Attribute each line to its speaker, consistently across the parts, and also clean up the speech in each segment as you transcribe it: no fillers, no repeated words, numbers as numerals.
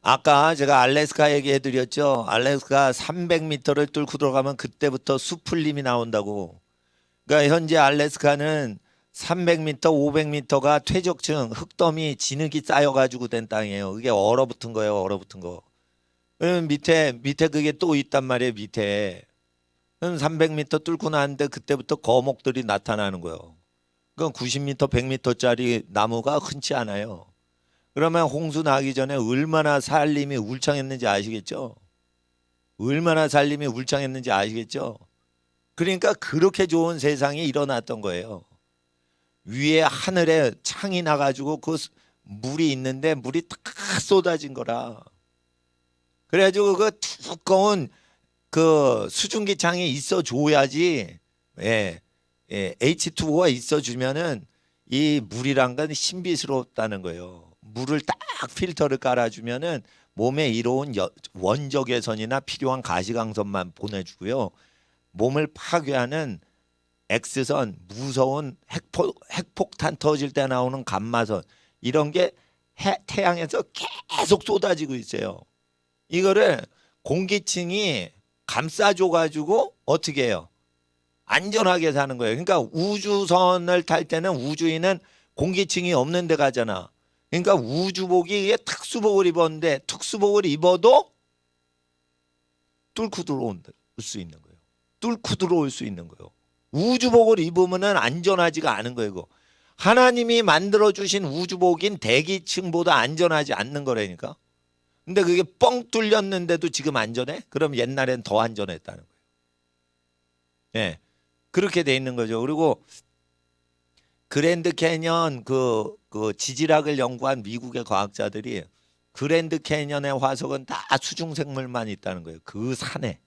Speaker 1: 아까 제가 알래스카 얘기해 드렸죠. 알래스카 300m를 뚫고 들어가면 그때부터 수풀림이 나온다고. 그러니까 현재 알래스카는 300m, 500m가 퇴적층, 흙더미, 진흙이 쌓여가지고 된 땅이에요. 그게 얼어붙은 거예요, 얼어붙은 거. 그럼 밑에 그게 또 있단 말이에요, 밑에. 그럼 300m 뚫고 나는데 그때부터 거목들이 나타나는 거예요. 그건 90m, 100m짜리 나무가 흔치 않아요. 그러면 홍수 나기 전에 얼마나 산림이 울창했는지 아시겠죠? 얼마나 산림이 울창했는지 아시겠죠? 그러니까 그렇게 좋은 세상이 일어났던 거예요. 위에 하늘에 창이 나가지고 그 물이 있는데 물이 다 쏟아진 거라. 그래가지고 그 두꺼운 그 수증기 창이 있어 줘야지, 예, H2O가 있어 주면은 이 물이란 건 신비스럽다는 거예요. 물을 딱 필터를 깔아주면은 몸에 이로운 원적외선이나 필요한 가시광선만 보내주고요. 몸을 파괴하는 X선, 무서운 핵폭탄 터질 때 나오는 감마선 이런 게 태양에서 계속 쏟아지고 있어요. 이거를 공기층이 감싸줘 가지고 어떻게 해요? 안전하게 사는 거예요. 그러니까 우주선을 탈 때는 우주인은 공기층이 없는 데 가잖아. 그러니까 우주복이 특수복을 입었는데 특수복을 입어도 뚫고 들어올 수 있는 거예요. 뚫고 들어올 수 있는 거예요. 우주복을 입으면은 안전하지가 않은 거예요. 이거. 하나님이 만들어 주신 우주복인 대기층보다 안전하지 않는 거라니까. 근데 그게 뻥 뚫렸는데도 지금 안전해? 그럼 옛날엔 더 안전했다는 거예요. 예. 그렇게 돼 있는 거죠. 그리고 그랜드 캐년 그 지질학을 연구한 미국의 과학자들이 그랜드 캐년의 화석은 다 수중 생물만 있다는 거예요. 그 산에.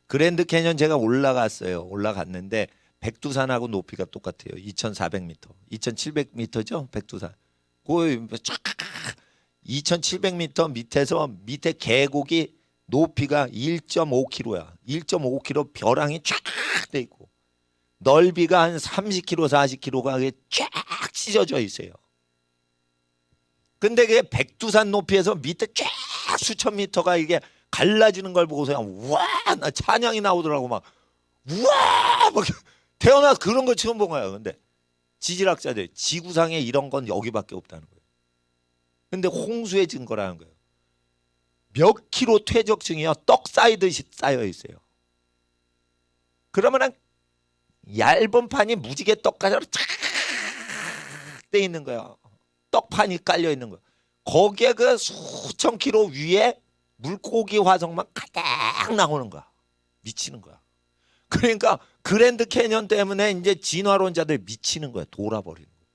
Speaker 1: 그랜드 캐년 제가 올라갔어요. 올라갔는데 백두산하고 높이가 똑같아요. 2,400m. 2,700m죠? 백두산. 그 2,700m 밑에서 밑에 계곡이 높이가 1.5km야. 1.5km 벼랑이 쫙 돼 있고 넓이가 한 30km, 40km가 쫙 찢어져 있어요. 근데 그게 백두산 높이에서 밑에 쫙 수천 미터가 이게 갈라지는 걸 보고서 그냥 와, 나 찬양이 나오더라고 막 우와 막 태어나서 그런 걸 처음 본 거야. 근데 지질학자들 지구상에 이런 건 여기밖에 없다는 거예요. 근데 홍수의 증거라는 거예요. 몇 킬로 퇴적층이요 떡 쌓이듯이 쌓여 있어요. 그러면은 얇은 판이 무지개 떡가지로 쫙돼 있는 거야. 떡판이 깔려 있는 거야. 거기에 그 수천 킬로 위에 물고기 화석만 가득 나오는 거야. 미치는 거야. 그러니까 그랜드 캐년 때문에 이제 진화론자들 미치는 거야. 돌아버리는 거야.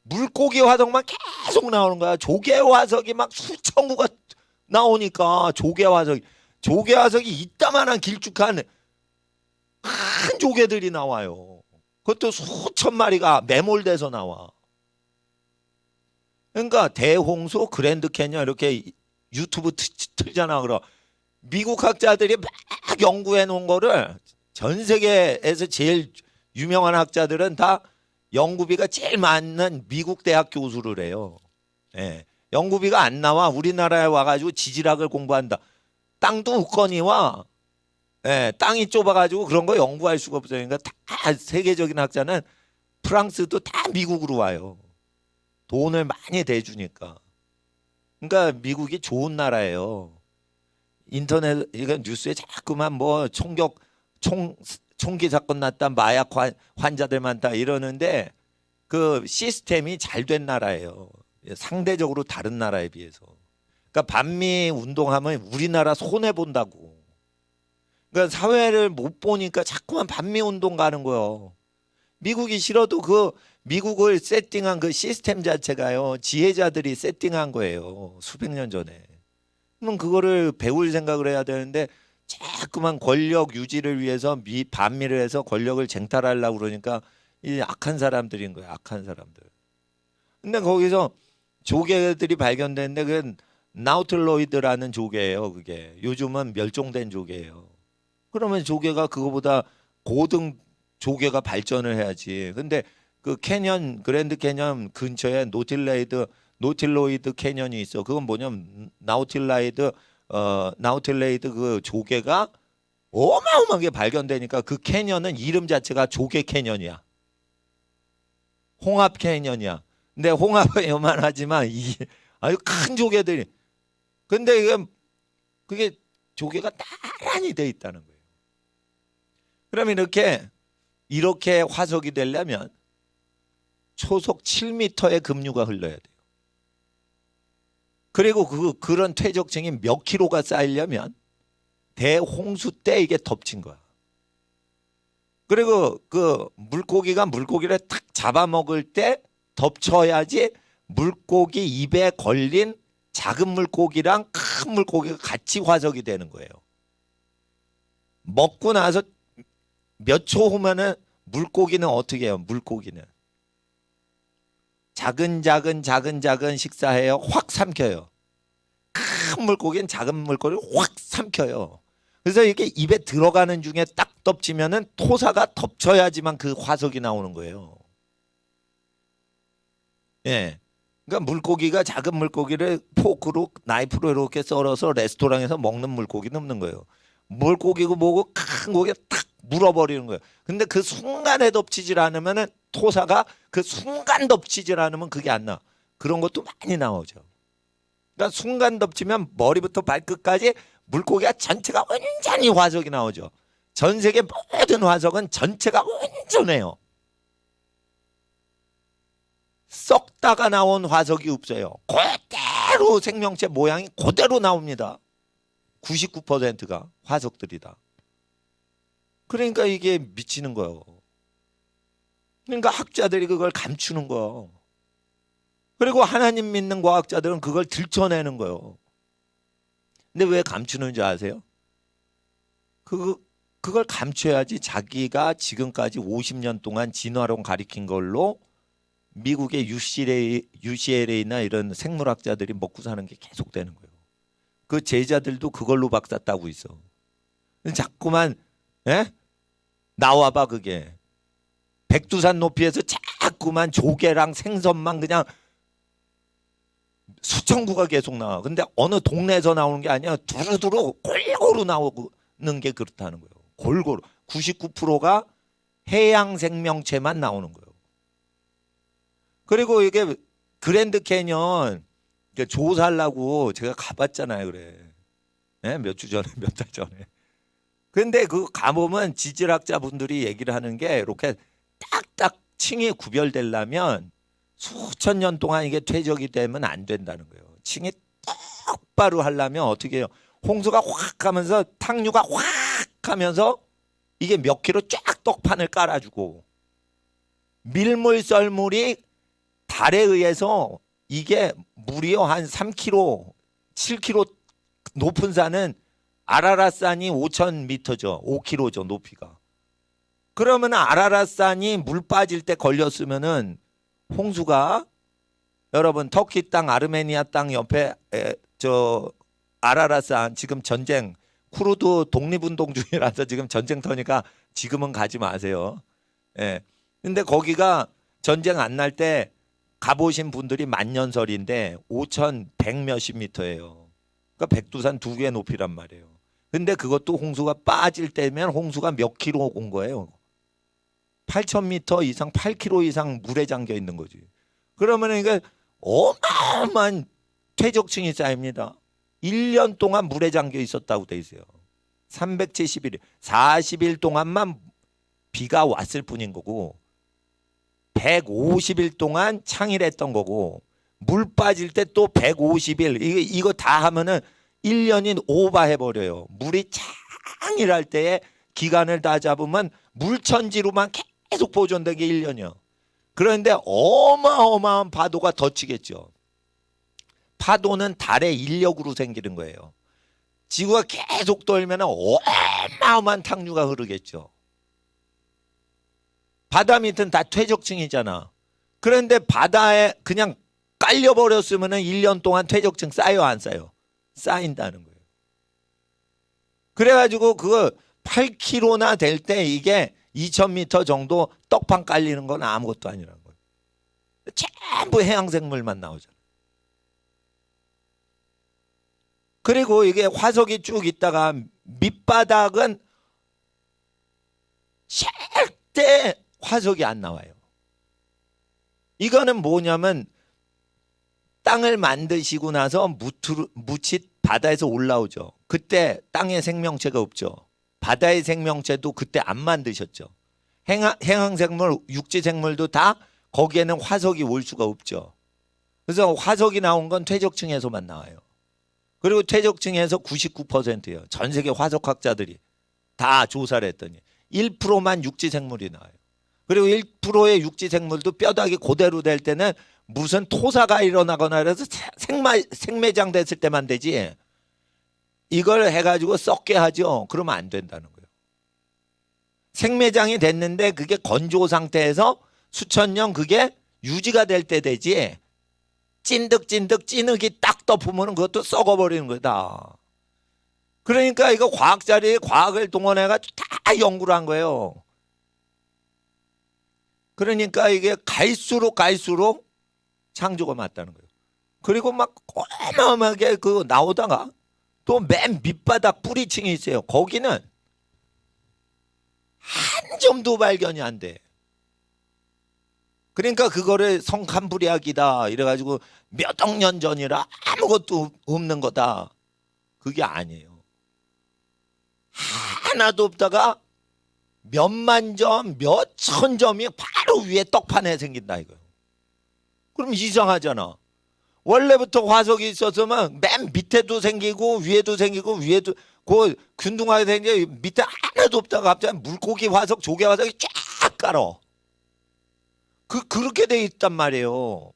Speaker 1: 물고기 화석만 계속 나오는 거야. 조개 화석이 막 수천 구가 나오니까 조개 화석이 이따만한 길쭉한 큰 조개들이 나와요. 그것도 수천 마리가 매몰돼서 나와. 그러니까 대홍수, 그랜드 캐년 이렇게 유튜브 틀잖아. 그럼 미국 학자들이 막 연구해 놓은 거를 전 세계에서 제일 유명한 학자들은 다 연구비가 제일 많은 미국 대학 교수를 해요. 예. 연구비가 안 나와. 우리나라에 와가지고 지질학을 공부한다. 땅도 웃거니와 예, 땅이 좁아가지고 그런 거 연구할 수가 없어요. 그러니까 다 세계적인 학자는 프랑스도 다 미국으로 와요. 돈을 많이 대주니까. 그러니까 미국이 좋은 나라예요. 인터넷 이거 뉴스에 자꾸만 뭐 총기 사건 났다, 마약 환자들 많다 이러는데 그 시스템이 잘 된 나라예요. 상대적으로 다른 나라에 비해서. 그러니까 반미 운동하면 우리나라 손해 본다고. 그러니까 사회를 못 보니까 자꾸만 반미 운동 가는 거예요. 미국이 싫어도 그 미국을 세팅한 그 시스템 자체가요. 지혜자들이 세팅한 거예요. 수백 년 전에. 그럼 그거를 배울 생각을 해야 되는데 자꾸만 권력 유지를 위해서 반미를 해서 권력을 쟁탈하려고 그러니까 이 악한 사람들인 거예요. 악한 사람들. 근데 거기서 조개들이 발견됐는데 그 나우틀로이드라는 조개예요. 그게 요즘은 멸종된 조개예요. 그러면 조개가 그거보다 고등 조개가 발전을 해야지. 근데 그 그랜드 캐년 근처에 노틸로이드 캐년이 있어. 그건 뭐냐면 나우틸레이드 그 조개가 어마어마하게 발견되니까 그 캐년은 이름 자체가 조개 캐년이야. 홍합 캐년이야. 근데 홍합은 요만하지만 이게 아주 큰 조개들이. 근데 이게 그게 조개가 나란히 돼 있다는 거예요. 그러면 이렇게 화석이 되려면 초속 7m의 급류가 흘러야 돼요. 그리고 그런 퇴적층이 몇 킬로가 쌓이려면 대홍수 때 이게 덮친 거야. 그리고 그 물고기가 물고기를 탁 잡아먹을 때 덮쳐야지 물고기 입에 걸린 작은 물고기랑 큰 물고기가 같이 화석이 되는 거예요. 먹고 나서 몇 초 후면은 물고기는 어떻게 해요? 물고기는 작은 식사해요. 확 삼켜요. 큰 물고기는 작은 물고기를 확 삼켜요. 그래서 이렇게 입에 들어가는 중에 딱 덮치면은 토사가 덮쳐야지만 그 화석이 나오는 거예요. 예. 그러니까 물고기가 작은 물고기를 포크로 나이프로 이렇게 썰어서 레스토랑에서 먹는 물고기 넣는 거예요. 물고기고 뭐고 큰 고기에 탁 물어버리는 거예요. 근데 그 순간에 덮치질 않으면은 토사가 그 순간 덮치질 않으면 그게 안 나. 그런 것도 많이 나오죠. 그러니까 순간 덮치면 머리부터 발끝까지 물고기가 전체가 온전히 화석이 나오죠. 전 세계 모든 화석은 전체가 온전해요. 썩다가 나온 화석이 없어요. 그대로 생명체 모양이 그대로 나옵니다. 99%가 화석들이다. 그러니까 이게 미치는 거예요. 그러니까 학자들이 그걸 감추는 거예요. 그리고 하나님 믿는 과학자들은 그걸 들춰내는 거예요. 근데 왜 감추는지 아세요? 그걸 감춰야지 자기가 지금까지 50년 동안 진화론 가리킨 걸로 미국의 UCLA나 이런 생물학자들이 먹고 사는 게 계속 되는 거예요. 그 제자들도 그걸로 박사 따고 있어. 자꾸만 나와봐 그게. 백두산 높이에서 자꾸만 조개랑 생선만 그냥 수천구가 계속 나와. 근데 어느 동네에서 나오는 게 아니야. 두루두루 골고루 나오는 게 그렇다는 거예요. 골고루. 99%가 해양 생명체만 나오는 거예요. 그리고 이게 그랜드 캐년 조사하려고 제가 가봤잖아요. 그래. 몇 주 전에, 몇 달 전에. 근데 그 가보면 지질학자 분들이 얘기를 하는 게 이렇게 딱딱 층이 구별되려면 수천 년 동안 이게 퇴적이 되면 안 된다는 거예요. 층이 똑바로 하려면 어떻게 해요? 홍수가 확 하면서 탕류가 확 하면서 이게 몇 킬로 쫙 떡판을 깔아주고 밀물 썰물이 달에 의해서 이게 무려 한 3km, 7km 높은 산은 아라랏산이 5,000m죠. 5km죠, 높이가. 그러면 아라랏산이 물 빠질 때 걸렸으면은 홍수가 여러분 터키 땅, 아르메니아 땅 옆에 아라랏산 지금 전쟁 쿠르드 독립운동 중이라서 지금 전쟁터니까 지금은 가지 마세요. 예. 근데 거기가 전쟁 안 날 때 가보신 분들이 만년설인데 5,100 몇십 미터예요. 그러니까 백두산 두 개 높이란 말이에요. 근데 그것도 홍수가 빠질 때면 홍수가 몇 킬로 온 거예요. 8,000m 이상, 8km 이상 물에 잠겨 있는 거지. 그러면 이게 어마어마한 퇴적층이 쌓입니다. 1년 동안 물에 잠겨 있었다고 돼 있어요. 370일, 40일 동안만 비가 왔을 뿐인 거고 150일 동안 창일했던 거고 물 빠질 때 또 150일 이거 다 하면은 1년이 오버해버려요. 물이 창일할 때에 기간을 다 잡으면 물천지로만 계속 보존되게 1년이요. 그런데 어마어마한 파도가 덧치겠죠. 파도는 달의 인력으로 생기는 거예요. 지구가 계속 돌면 어마어마한 탕류가 흐르겠죠. 바다 밑은 다 퇴적층이잖아. 그런데 바다에 그냥 깔려버렸으면 1년 동안 퇴적층 쌓여 안 쌓여? 쌓인다는 거예요. 그래가지고 그거 8km나 될 때 이게 2,000m 정도 떡판 깔리는 건 아무것도 아니라는 거예요. 전부 해양생물만 나오잖아요. 그리고 이게 화석이 쭉 있다가 밑바닥은 절대 화석이 안 나와요. 이거는 뭐냐면 땅을 만드시고 나서 묻이 바다에서 올라오죠. 그때 땅에 생명체가 없죠. 바다의 생명체도 그때 안 만드셨죠. 해양생물, 육지생물도 다 거기에는 화석이 올 수가 없죠. 그래서 화석이 나온 건 퇴적층에서만 나와요. 그리고 퇴적층에서 99%예요. 전 세계 화석학자들이 다 조사를 했더니 1%만 육지생물이 나와요. 그리고 1%의 육지생물도 뼈다귀 그대로 될 때는 무슨 토사가 일어나거나 그래서 생매장 됐을 때만 되지, 이걸 해가지고 썩게 하죠. 그러면 안 된다는 거예요. 생매장이 됐는데 그게 건조 상태에서 수천 년 그게 유지가 될 때 되지, 찐득찐득 찌느기 딱 덮으면 그것도 썩어버리는 거다. 그러니까 이거 과학자들이 과학을 동원해가지고 다 연구를 한 거예요. 그러니까 이게 갈수록 창조가 맞다는 거예요. 그리고 막 어마어마하게 그 나오다가 또 맨 밑바닥 뿌리층이 있어요. 거기는 한 점도 발견이 안 돼. 그러니까 그거를 성캄브리아기다 이래가지고 몇 억 년 전이라 아무것도 없는 거다. 그게 아니에요. 하나도 없다가 몇만 점, 몇천 점이 바로 위에 떡판에 생긴다 이거예요. 그럼 이상하잖아. 원래부터 화석이 있었으면 맨 밑에도 생기고 위에도 생기고 위에도 그 균등하게 생겨, 밑에 하나도 없다가 갑자기 물고기 화석, 조개 화석이 쫙 깔어. 그렇게 돼 있단 말이에요.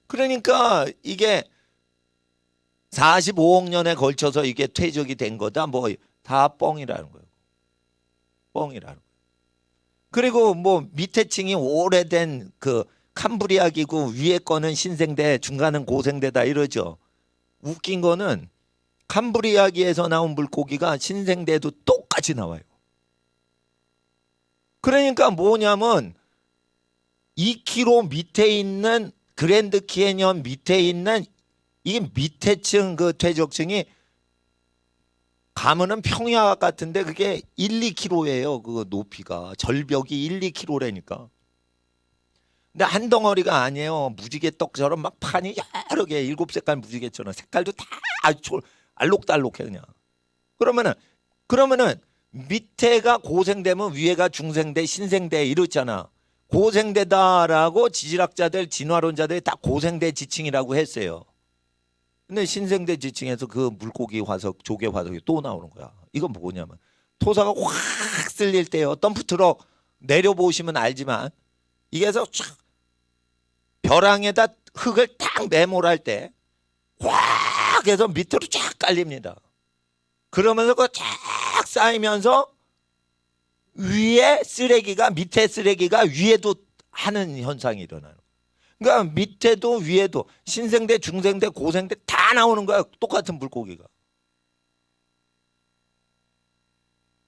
Speaker 1: 그러니까 이게 45억 년에 걸쳐서 이게 퇴적이 된 거다. 뭐 다 뻥이라는 거예요. 뻥이라는 거예요. 그리고 뭐 밑에 층이 오래된 그 캄브리아기고 위에 거는 신생대, 중간은 고생대다 이러죠. 웃긴 거는 캄브리아기에서 나온 물고기가 신생대도 똑같이 나와요. 그러니까 뭐냐면 2km 밑에 있는 그랜드 캐니언 밑에 있는 이 밑에 층 그 퇴적층이 가면은 평야 같은데 그게 1, 2km예요. 그 높이가 절벽이 1, 2km라니까. 근데 한 덩어리가 아니에요. 무지개 떡처럼 막 판이 여러 개, 7색깔 무지개처럼 색깔도 다 알록달록해 그냥. 그러면은 밑에가 고생되면 위에가 중생대, 신생대 이렇잖아. 고생대다라고 지질학자들, 진화론자들이 다 고생대 지층이라고 했어요. 근데 신생대 지층에서 그 물고기 화석, 조개 화석이 또 나오는 거야. 이건 뭐냐면 토사가 확 쓸릴 때요. 덤프 트럭 내려보시면 알지만 이게서 촥 벼랑에다 흙을 딱 매몰할 때 확 해서 밑으로 쫙 깔립니다. 그러면서 그거 쫙 쌓이면서 위에 쓰레기가, 밑에 쓰레기가 위에도 하는 현상이 일어나는 거예요. 그러니까 밑에도 위에도 신생대, 중생대, 고생대 다 나오는 거야. 똑같은 물고기가.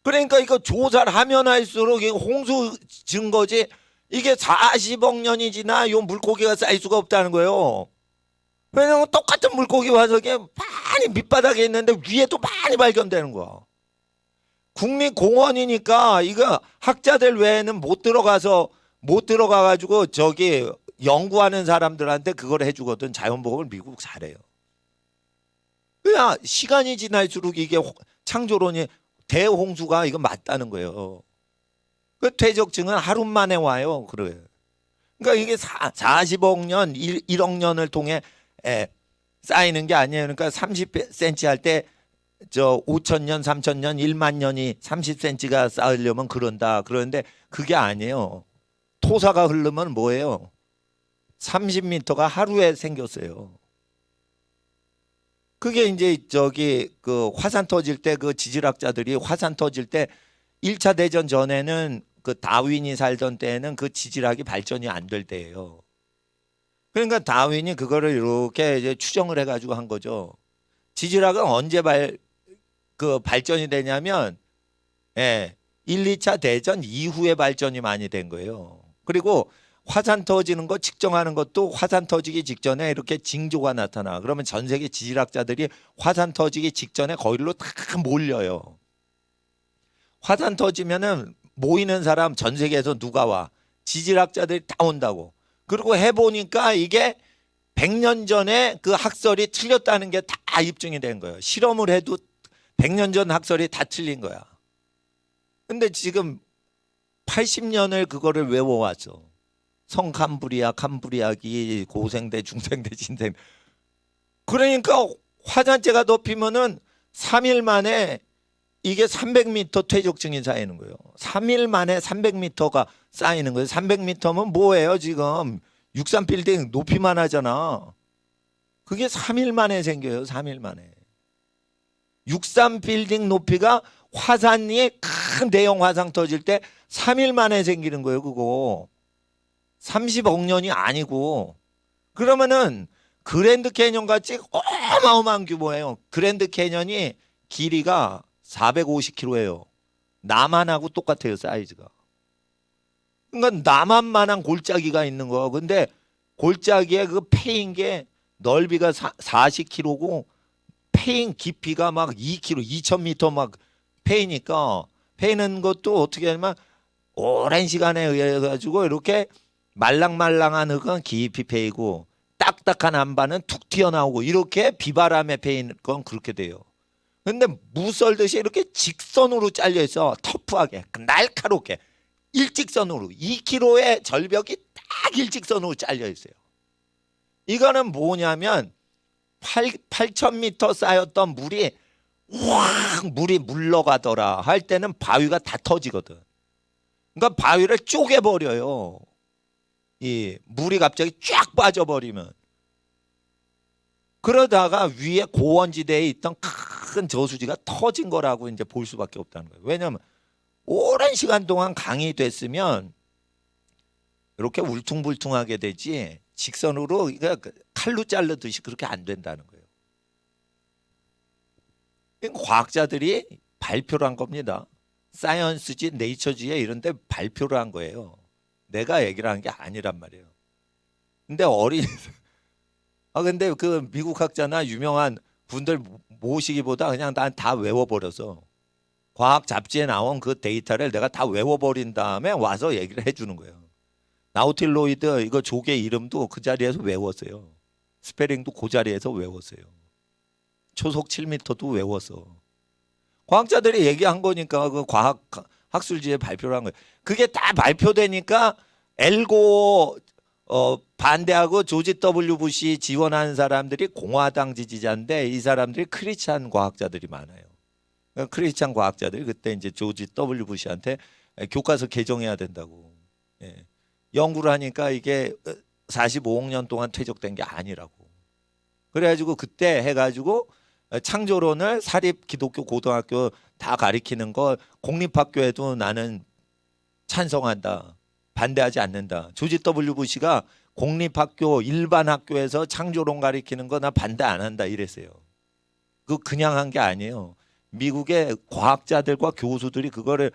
Speaker 1: 그러니까 이거 조사를 하면 할수록 이거 홍수 증거지, 이게 40억 년이 지나 요 물고기가 쌓일 수가 없다는 거예요. 왜냐면 똑같은 물고기 화석이 많이 밑바닥에 있는데 위에도 많이 발견되는 거야. 국립공원이니까 이거 학자들 외에는 못 들어가가지고 저기 연구하는 사람들한테 그걸 해주거든. 자연보호를 미국 잘해요. 그냥 시간이 지날수록 이게 창조론이 대홍수가 이거 맞다는 거예요. 그 퇴적층은 하루 만에 와요. 그래. 그러니까 이게 40억 년, 1억 년을 통해 쌓이는 게 아니에요. 그러니까 30cm 할 때 저 5,000년, 3,000년, 1만 년이 30cm가 쌓으려면 그런다. 그런데 그게 아니에요. 토사가 흐르면 뭐예요? 30m가 하루에 생겼어요. 그게 이제 저기 그 화산 터질 때 그 지질학자들이 화산 터질 때 1차 대전 전에는 그 다윈이 살던 때에는 그 지질학이 발전이 안 될 때예요. 그러니까 다윈이 그거를 이렇게 이제 추정을 해가지고 한 거죠. 지질학은 언제 발전이 되냐면 1, 2차 대전 이후에 발전이 많이 된 거예요. 그리고 화산 터지는 거 측정하는 것도 화산 터지기 직전에 이렇게 징조가 나타나. 그러면 전 세계 지질학자들이 화산 터지기 직전에 거기로 다 몰려요. 화산 터지면은 모이는 사람 전 세계에서 누가 와? 지질학자들이 다 온다고. 그리고 해보니까 이게 100년 전에 그 학설이 틀렸다는 게 다 입증이 된 거예요. 실험을 해도 100년 전 학설이 다 틀린 거야. 근데 지금 80년을 그거를 외워왔어. 성캄브리아, 캄브리아기, 고생대, 중생대, 진생. 그러니까 화산재가 덮이면은 3일 만에 이게 300m 퇴적층이 쌓이는 거예요. 3일 만에 300m가 쌓이는 거예요. 300m면 뭐예요 지금? 63빌딩 높이만 하잖아. 그게 3일 만에 생겨요. 3일 만에. 63빌딩 높이가 화산이 큰 대형 화산 터질 때 3일 만에 생기는 거예요. 그거. 30억 년이 아니고. 그러면은 그랜드 캐년 같이 어마어마한 규모예요. 그랜드 캐년이 길이가 450km예요. 남한하고 똑같아요. 사이즈가. 그러니까 남한만한 골짜기가 있는 거. 근데 골짜기에 그 패인 게 넓이가 40km고 패인 깊이가 막 2km, 2000m 막 패이니까 패이는 것도 어떻게 하냐면 오랜 시간에 의해 가지고 이렇게 말랑말랑한 흙은 깊이 패이고 딱딱한 안반은 툭 튀어나오고 이렇게 비바람에 패인 건 그렇게 돼요. 근데 무썰듯이 이렇게 직선으로 잘려 있어. 터프하게 날카롭게 일직선으로 2km의 절벽이 딱 일직선으로 잘려 있어요. 이거는 뭐냐면 8,000m 쌓였던 물이 확 물이 물러가더라 할 때는 바위가 다 터지거든. 그러니까 바위를 쪼개버려요. 이 물이 갑자기 쫙 빠져버리면. 그러다가 위에 고원지대에 있던 큰 저수지가 터진 거라고 이제 볼 수밖에 없다는 거예요. 왜냐하면 오랜 시간 동안 강이 됐으면 이렇게 울퉁불퉁하게 되지 직선으로 칼로 자르듯이 그렇게 안 된다는 거예요. 과학자들이 발표를 한 겁니다. 사이언스지, 네이처지에 이런 데 발표를 한 거예요. 내가 얘기를 한 게 아니란 말이에요. 근데 근데 그 미국 학자나 유명한 분들 모시기보다 그냥 난 다 외워버려서 과학 잡지에 나온 그 데이터를 내가 다 외워버린 다음에 와서 얘기를 해주는 거예요. 나우틸로이드 이거 조개 이름도 그 자리에서 외웠어요. 스페링도 그 자리에서 외웠어요. 초속 7m도 외웠어. 과학자들이 얘기한 거니까 그 과학 학술지에 발표를 한 거예요. 그게 다 발표되니까 엘고 반대하고 조지 W 부시 지원하는 사람들이 공화당 지지자인데 이 사람들이 크리스찬 과학자들이 많아요. 크리스찬 과학자들이 그때 이제 조지 W 부시한테 교과서 개정해야 된다고. 예. 연구를 하니까 이게 45억 년 동안 퇴적된 게 아니라고. 그래가지고 그때 해가지고 창조론을 사립 기독교 고등학교 다 가리키는 거 공립학교에도 나는 찬성한다. 반대하지 않는다. 조지 W 부시가 공립학교 일반 학교에서 창조론 가리키는 거 나 반대 안 한다 이랬어요. 그냥 한 게 아니에요. 미국의 과학자들과 교수들이 그거를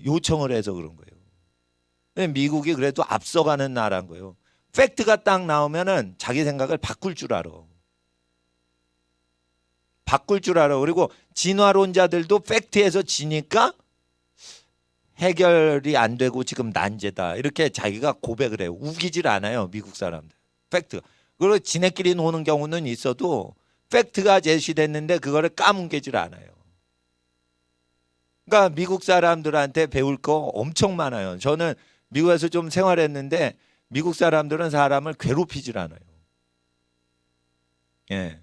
Speaker 1: 요청을 해서 그런 거예요. 미국이 그래도 앞서가는 나라인 거예요. 팩트가 딱 나오면은 자기 생각을 바꿀 줄 알아. 바꿀 줄 알아. 그리고 진화론자들도 팩트에서 지니까 해결이 안 되고 지금 난제다. 이렇게 자기가 고백을 해요. 우기질 않아요. 미국 사람들. 팩트. 그리고 지네끼리 노는 경우는 있어도 팩트가 제시됐는데 그거를 까뭉개질 않아요. 그러니까 미국 사람들한테 배울 거 엄청 많아요. 저는 미국에서 좀 생활했는데 미국 사람들은 사람을 괴롭히질 않아요. 예.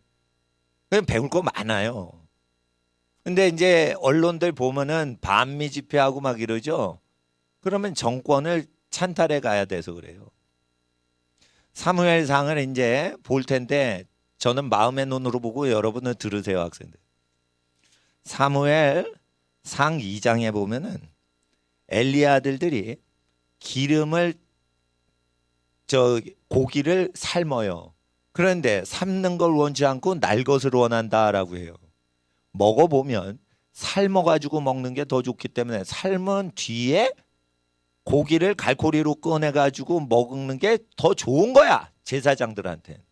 Speaker 1: 그냥 배울 거 많아요. 근데 이제 언론들 보면은 반미 집회하고 막 이러죠. 그러면 정권을 찬탈해 가야 돼서 그래요. 사무엘상을 이제 볼 텐데 저는 마음의 눈으로 보고 여러분은 들으세요, 학생들. 사무엘상 2장에 보면은 엘리 아들들이 기름을 고기를 삶아요. 그런데 삶는 걸 원치 않고 날 것을 원한다라고 해요. 먹어보면 삶아가지고 먹는 게 더 좋기 때문에 삶은 뒤에 고기를 갈고리로 꺼내가지고 먹는 게 더 좋은 거야, 제사장들한테.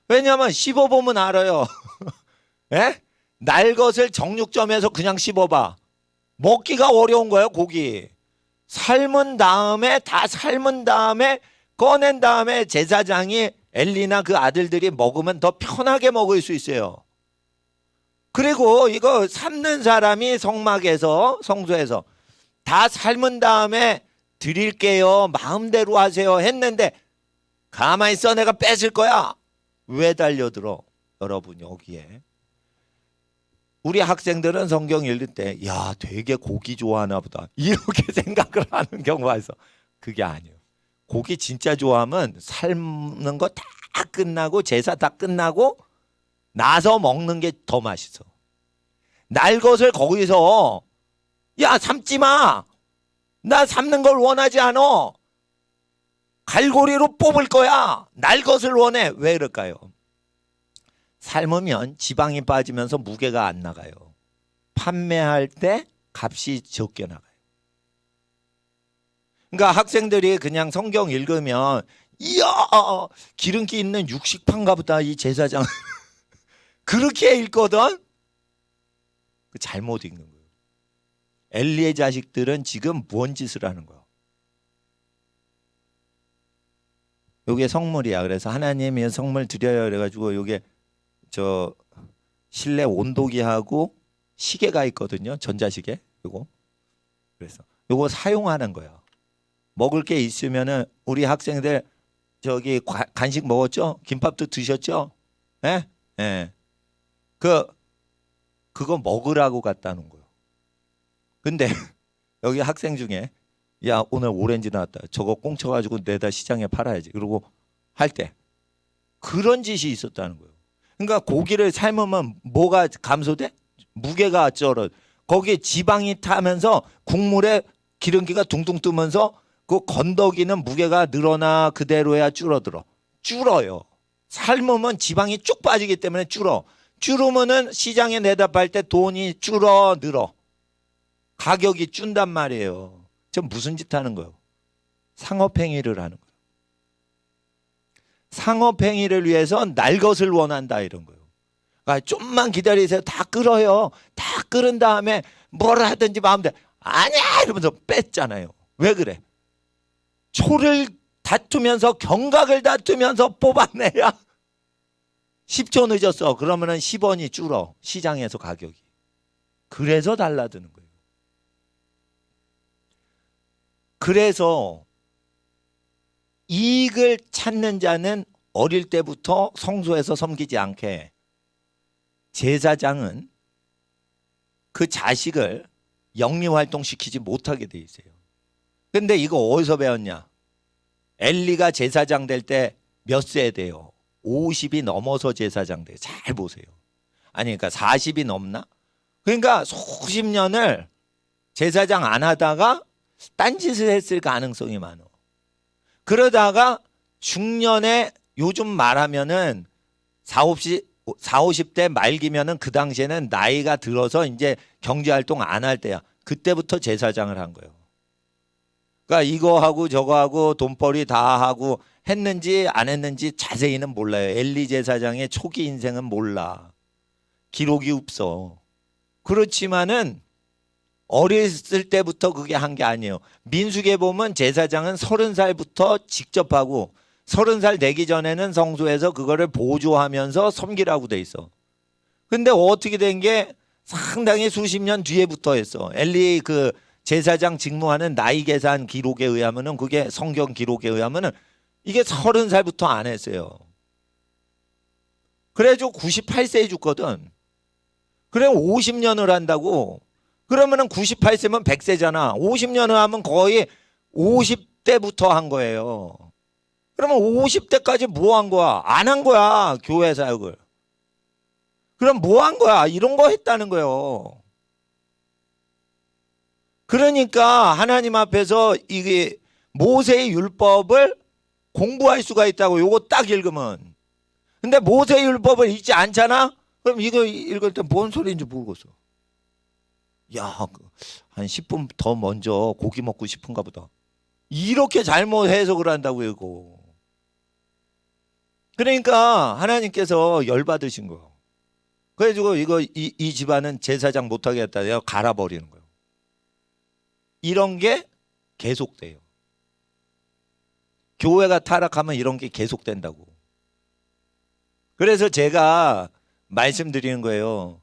Speaker 1: 왜냐하면 씹어보면 알아요. 예? 날 것을 정육점에서 그냥 씹어봐. 먹기가 어려운 거예요, 고기. 삶은 다음에, 다 삶은 다음에, 꺼낸 다음에 제사장이 엘리나 그 아들들이 먹으면 더 편하게 먹을 수 있어요. 그리고 이거 삶는 사람이 성막에서, 성소에서 다 삶은 다음에 드릴게요, 마음대로 하세요 했는데 가만히 있어, 내가 뺏을 거야. 왜 달려들어? 여러분, 여기에 우리 학생들은 성경 읽을 때 야, 되게 고기 좋아하나 보다 이렇게 생각을 하는 경우가 있어. 그게 아니에요. 고기 진짜 좋아하면 삶는 거 다 끝나고 제사 다 끝나고 나서 먹는 게 더 맛있어. 날 것을 거기서 야, 삶지 마. 나 삶는 걸 원하지 않아. 갈고리로 뽑을 거야. 날 것을 원해. 왜 그럴까요? 삶으면 지방이 빠지면서 무게가 안 나가요. 판매할 때 값이 적게 나가요. 그러니까 학생들이 그냥 성경 읽으면 이야, 기름기 있는 육식판가 보다 이 제사장. 그렇게 읽거든. 잘못 읽는 거예요. 엘리의 자식들은 지금 뭔 짓을 하는 거야? 요게 성물이야. 그래서 하나님이 성물 드려요 그래가지고 요게 저 실내 온도계하고 시계가 있거든요. 전자시계. 요거. 그래서 요거 사용하는 거예요. 먹을 게 있으면은 우리 학생들 저기 간식 먹었죠? 김밥도 드셨죠? 예? 예. 그거 먹으라고 갖다 놓은 거예요. 근데 여기 학생 중에 야, 오늘 오렌지 나왔다. 저거 꽁쳐가지고 내다 시장에 팔아야지. 그러고 할 때 그런 짓이 있었다는 거예요. 그러니까 고기를 삶으면 뭐가 감소돼? 무게가 쩔어. 거기에 지방이 타면서 국물에 기름기가 둥둥 뜨면서 그 건더기는 무게가 늘어나 그대로야 줄어들어. 줄어요. 삶으면 지방이 쭉 빠지기 때문에 줄어. 줄으면은 시장에 내다 팔 때 돈이 줄어 늘어. 가격이 준단 말이에요. 저 무슨 짓 하는 거예요? 상업행위를 하는 거예요. 상업행위를 위해서 날 것을 원한다 이런 거예요. 그러니까 좀만 기다리세요. 다 끓어요. 다 끓은 다음에 뭘 하든지 마음대로. 아니야 이러면서 뺐잖아요. 왜 그래? 초를 다투면서 경각을 다투면서 뽑아내야 10초 늦었어. 그러면은 10원이 줄어. 시장에서 가격이. 그래서 달라드는 거예요. 그래서 이익을 찾는 자는 어릴 때부터 성소에서 섬기지 않게 제사장은 그 자식을 영리활동시키지 못하게 돼 있어요. 근데 이거 어디서 배웠냐? 엘리가 제사장 될 때 몇 세대요? 50이 넘어서 제사장 돼요. 잘 보세요. 아니 그러니까 40이 넘나? 그러니까 수십 년을 제사장 안 하다가 딴짓을 했을 가능성이 많아. 그러다가 중년에 요즘 말하면은 50대 말기면은 그 당시에는 나이가 들어서 이제 경제활동 안 할 때야. 그때부터 제사장을 한 거예요. 그러니까 이거 하고 저거 하고 돈벌이 다 하고 했는지 안 했는지 자세히는 몰라요. 엘리 제사장의 초기 인생은 몰라. 기록이 없어. 그렇지만은 어렸을 때부터 그게 한 게 아니에요. 민수기에 보면 제사장은 30살부터 직접 하고 30살 되기 전에는 성소에서 그거를 보조하면서 섬기라고 돼 있어. 근데 어떻게 된 게 상당히 수십 년 뒤에부터 했어. 엘리 그 제사장 직무하는 나이 계산 기록에 의하면은 그게 성경 기록에 의하면은 이게 30살부터 안 했어요. 그래가지고 98세에 죽거든. 그래 50년을 한다고. 그러면은 98세면 100세잖아. 50년을 하면 거의 50대부터 한 거예요. 그러면 50대까지 뭐 한 거야? 안 한 거야. 교회 사역을. 그럼 뭐 한 거야? 이런 거 했다는 거예요. 그러니까 하나님 앞에서 이게 모세의 율법을 공부할 수가 있다고. 요거 딱 읽으면. 근데 모세의 율법을 읽지 않잖아? 그럼 이거 읽을 때 뭔 소리인지 모르겠어. 야, 한 10분 더 먼저 고기 먹고 싶은가 보다. 이렇게 잘못 해석을 한다고 이거. 그러니까 하나님께서 열받으신 거예요. 그래가지고 이 집안은 제사장 못하게 했다. 내가 갈아버리는 거예요. 이런 게 계속돼요. 교회가 타락하면 이런 게 계속된다고. 그래서 제가 말씀드리는 거예요.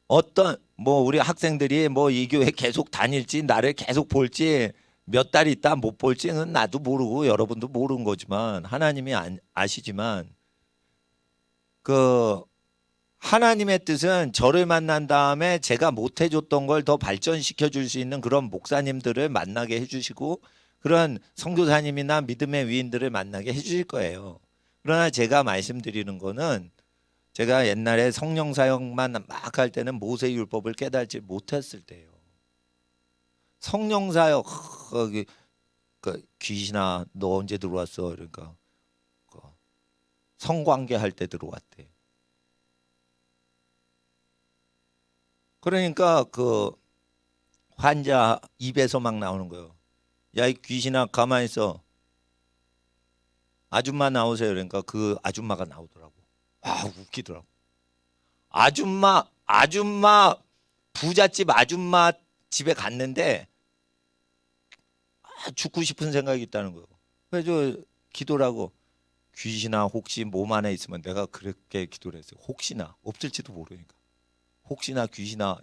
Speaker 1: 어떤 우리 학생들이 이 교회 계속 다닐지 나를 계속 볼지 몇 달 있다 못 볼지는 나도 모르고 여러분도 모르는 거지만 하나님이 아시지만 그 하나님의 뜻은 저를 만난 다음에 제가 못 해줬던 걸 더 발전시켜 줄 수 있는 그런 목사님들을 만나게 해주시고 그런 선교사님이나 믿음의 위인들을 만나게 해주실 거예요. 그러나 제가 말씀드리는 거는 제가 옛날에 성령 사역만 막 할 때는 모세율법을 깨달지 못했을 때예요. 성령 사역 귀신아 너 언제 들어왔어? 그러니까 성관계 할 때 들어왔대. 그러니까 그 환자 입에서 막 나오는 거예요. 야 이 귀신아 가만히 있어. 아줌마 나오세요. 그러니까 그 아줌마가 나오더라고. 아 웃기더라고. 아줌마 부잣집 아줌마 집에 갔는데 죽고 싶은 생각이 있다는 거예요. 그래서 기도를 하고 귀신아 혹시 몸 안에 있으면 내가 그렇게 기도를 했어요. 혹시나 없을지도 모르니까. 혹시나 귀신아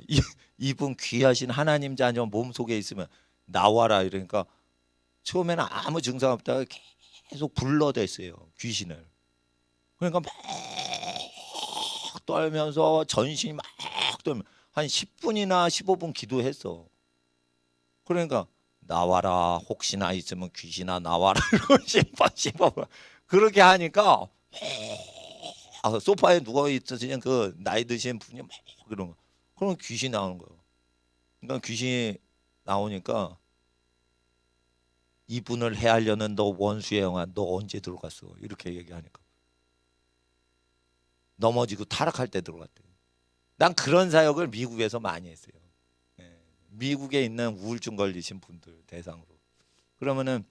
Speaker 1: 이분 귀하신 하나님 자녀 몸속에 있으면 나와라 이러니까 처음에는 아무 증상 없다가 계속 불러댔어요. 귀신을. 그러니까 막 떨면서 전신이 막 떨면 한 10분이나 15분 기도했어. 그러니까 나와라 혹시나 있으면 귀신아 나와라 이러고 씹어 그렇게 하니까 소파에 누워 있으신 그 나이 드신 분이 막 그런 거. 그러면 귀신 나오는 거예요. 그러니까 귀신이 나오니까 이분을 해하려는 너 원수의 영아 너 언제 들어갔어? 이렇게 얘기하니까 넘어지고 타락할 때 들어갔대. 난 그런 사역을 미국에서 많이 했어요. 미국에 있는 우울증 걸리신 분들 대상으로. 그러면은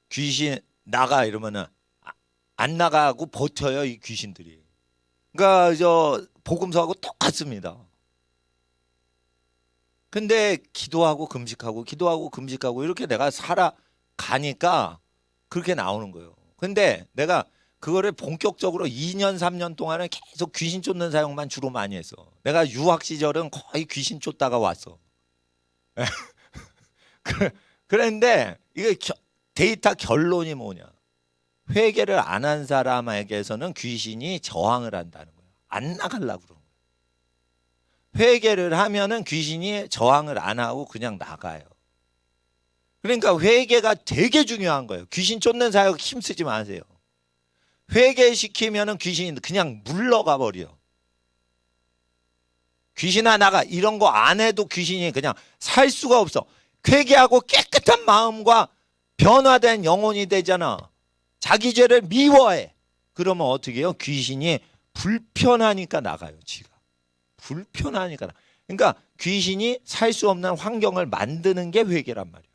Speaker 1: 귀신 나가 이러면은 안 나가고 버텨요 이 귀신들이. 그러니까 저 복음서하고 똑같습니다. 근데 기도하고 금식하고 이렇게 내가 살아가니까 그렇게 나오는 거예요. 근데 내가 그거를 본격적으로 2년 3년 동안은 계속 귀신 쫓는 사역만 주로 많이 했어. 내가 유학 시절은 거의 귀신 쫓다가 왔어. 그런데 이게 데이터 결론이 뭐냐? 회개를 안 한 사람에게서는 귀신이 저항을 한다는 거예요. 안 나가려고 그러는 거예요. 회개를 하면은 귀신이 저항을 안 하고 그냥 나가요. 그러니까 회개가 되게 중요한 거예요. 귀신 쫓는 사역 힘쓰지 마세요. 회개시키면은 귀신이 그냥 물러가 버려. 귀신아 나가 이런 거 안 해도 귀신이 그냥 살 수가 없어. 회개하고 깨끗한 마음과 변화된 영혼이 되잖아. 자기 죄를 미워해. 그러면 어떻게 해요? 귀신이 불편하니까 나가요. 지가. 불편하니까. 그러니까 귀신이 살 수 없는 환경을 만드는 게 회개란 말이에요.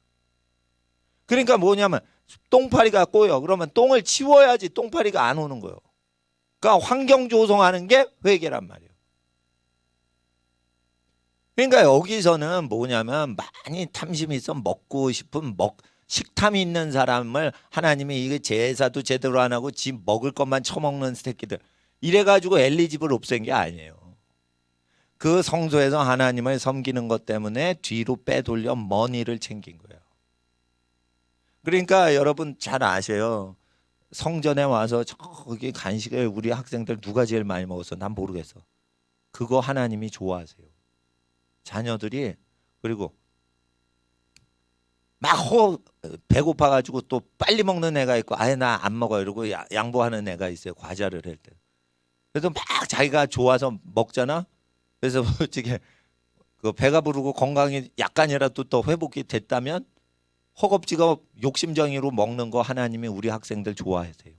Speaker 1: 그러니까 뭐냐면 똥파리가 꼬여. 그러면 똥을 치워야지 똥파리가 안 오는 거예요. 그러니까 환경 조성하는 게 회개란 말이에요. 그러니까 여기서는 뭐냐면 많이 탐심이 있어 먹고 싶은 식탐이 있는 사람을 하나님이 이게 제사도 제대로 안 하고 지 먹을 것만 처먹는 새끼들 이래가지고 엘리집을 없앤 게 아니에요. 그 성소에서 하나님을 섬기는 것 때문에 뒤로 빼돌려 머니를 챙긴 거예요. 그러니까 여러분 잘 아셔요. 성전에 와서 저기 간식을 우리 학생들 누가 제일 많이 먹었어? 난 모르겠어. 그거 하나님이 좋아하세요. 자녀들이 그리고 막 배고파가지고 또 빨리 먹는 애가 있고 아예 나 안 먹어 이러고 양보하는 애가 있어요. 과자를 할 때. 그래서 막 자기가 좋아서 먹잖아. 그래서 어떻게 그 배가 부르고 건강이 약간이라도 또 회복이 됐다면 허겁지겁 욕심정의로 먹는 거 하나님이 우리 학생들 좋아하세요.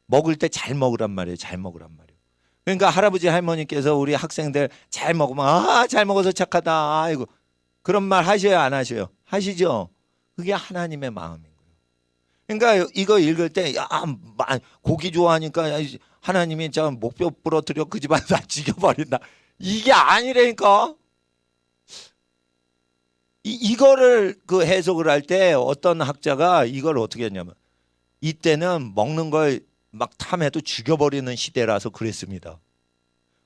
Speaker 1: 먹을 때 잘 먹으란 말이에요. 잘 먹으란 말이에요. 그러니까 할아버지 할머니께서 우리 학생들 잘 먹으면 잘 먹어서 착하다. 아이고 그런 말 하셔요 안 하셔요? 하시죠. 그게 하나님의 마음인 거예요. 그러니까 이거 읽을 때 고기 좋아하니까 하나님이 저 목뼈 부러뜨려 그 집안 다 죽여버린다. 이게 아니라니까. 이거를 그 해석을 할 때 어떤 학자가 이걸 어떻게 했냐면 이때는 먹는 걸 막 탐해도 죽여버리는 시대라서 그랬습니다.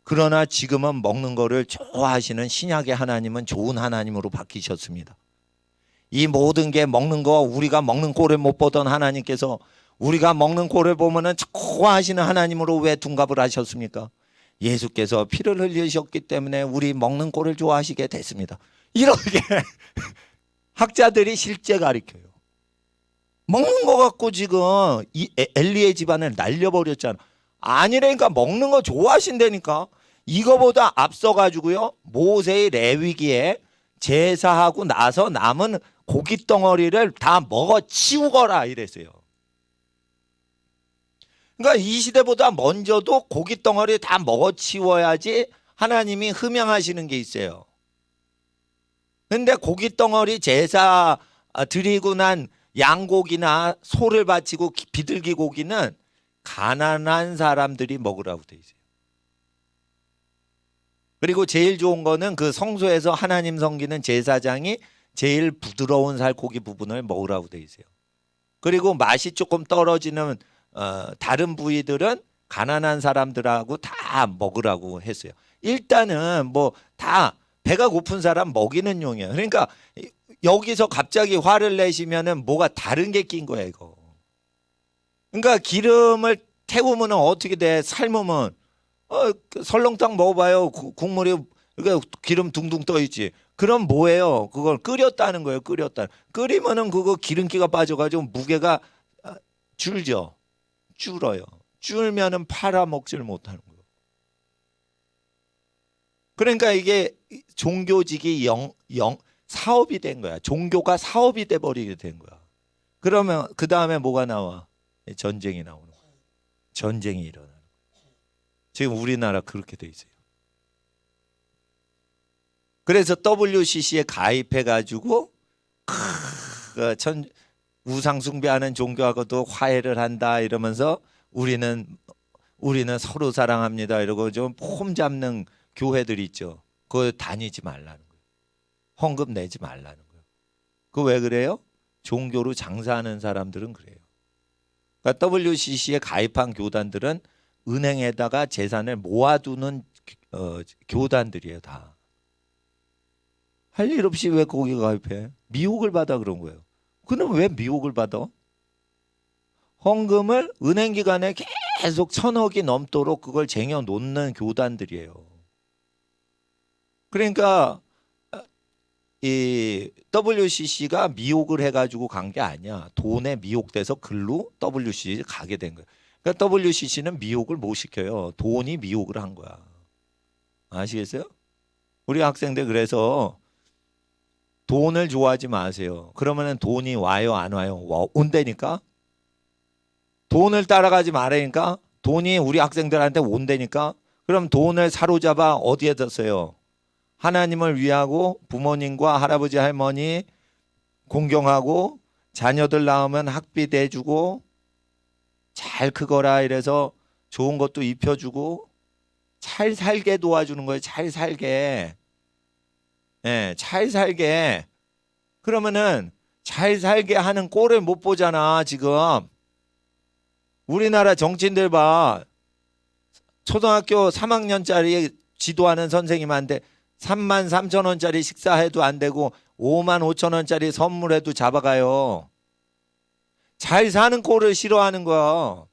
Speaker 1: 그러나 지금은 먹는 거를 좋아하시는 신약의 하나님은 좋은 하나님으로 바뀌셨습니다. 이 모든 게 먹는 거 우리가 먹는 꼴을 못 보던 하나님께서 우리가 먹는 꼴을 보면은 좋아하시는 하나님으로 왜 둔갑을 하셨습니까? 예수께서 피를 흘리셨기 때문에 우리 먹는 꼴을 좋아하시게 됐습니다. 이렇게 학자들이 실제 가르쳐요. 먹는 거 갖고 지금 이 엘리의 집안을 날려버렸잖아. 아니라니까 먹는 거 좋아하신다니까. 이거보다 앞서가지고요 모세의 레위기에 제사하고 나서 남은 고기 덩어리를 다 먹어 치우거라 이랬어요. 그러니까 이 시대보다 먼저도 고기 덩어리 다 먹어 치워야지 하나님이 흠양하시는 게 있어요. 근데 고기 덩어리 제사 드리고 난 양고기나 소를 바치고 비둘기 고기는 가난한 사람들이 먹으라고 돼 있어요. 그리고 제일 좋은 거는 그 성소에서 하나님 섬기는 제사장이 제일 부드러운 살코기 부분을 먹으라고 돼 있어요. 그리고 맛이 조금 떨어지는 다른 부위들은 가난한 사람들하고 다 먹으라고 했어요. 일단은 뭐 다 배가 고픈 사람 먹이는 용이에요. 그러니까 여기서 갑자기 화를 내시면은 뭐가 다른 게 낀 거야 이거. 그러니까 기름을 태우면 어떻게 돼? 삶으면 설렁탕 먹어봐요. 국물이 그러니까 기름 둥둥 떠 있지. 그럼 뭐예요? 그걸 끓였다는 거예요. 끓이면은 그거 기름기가 빠져가지고 무게가 줄죠. 줄어요. 줄면은 팔아 먹지를 못하는 거예요. 그러니까 이게 종교직이 사업이 된 거야. 종교가 사업이 돼 버리게 된 거야. 그러면 그 다음에 뭐가 나와? 전쟁이 나오는 거야. 전쟁이 일어나는 거야. 지금 우리나라 그렇게 돼 있어요. 그래서 WCC에 가입해가지고 우상 숭배하는 종교하고도 화해를 한다 이러면서 우리는 서로 사랑합니다 이러고 좀 폼 잡는 교회들 있죠. 그거 다니지 말라는 거예요. 헌금 내지 말라는 거예요. 그거 왜 그래요? 종교로 장사하는 사람들은 그래요. 그러니까 WCC에 가입한 교단들은 은행에다가 재산을 모아두는 교단들이에요 다. 할 일 없이 왜 거기 가입해? 미혹을 받아 그런 거예요. 그럼 왜 미혹을 받아? 헌금을 은행 기간에 계속 1,000억이 넘도록 그걸 쟁여 놓는 교단들이에요. 그러니까 이 WCC가 미혹을 해가지고 간 게 아니야. 돈에 미혹돼서 글로 WCC 가게 된 거야. 그러니까 WCC는 미혹을 못 시켜요. 돈이 미혹을 한 거야. 아시겠어요? 우리 학생들 그래서 돈을 좋아하지 마세요. 그러면은 돈이 와요, 안 와요? 온다니까? 돈을 따라가지 말라니까? 돈이 우리 학생들한테 온다니까? 그럼 돈을 사로잡아 어디에다 써요? 하나님을 위하고 부모님과 할아버지 할머니 공경하고 자녀들 낳으면 학비 대주고 잘 크거라 이래서 좋은 것도 입혀주고 잘 살게 도와주는 거예요. 잘 살게. 네, 잘 살게. 그러면은 잘 살게 하는 꼴을 못 보잖아 지금. 우리나라 정치인들 봐. 초등학교 3학년짜리 지도하는 선생님한테 33,000원짜리 식사해도 안 되고 55,000원짜리 선물해도 잡아가요. 잘 사는 꼴을 싫어하는 거야.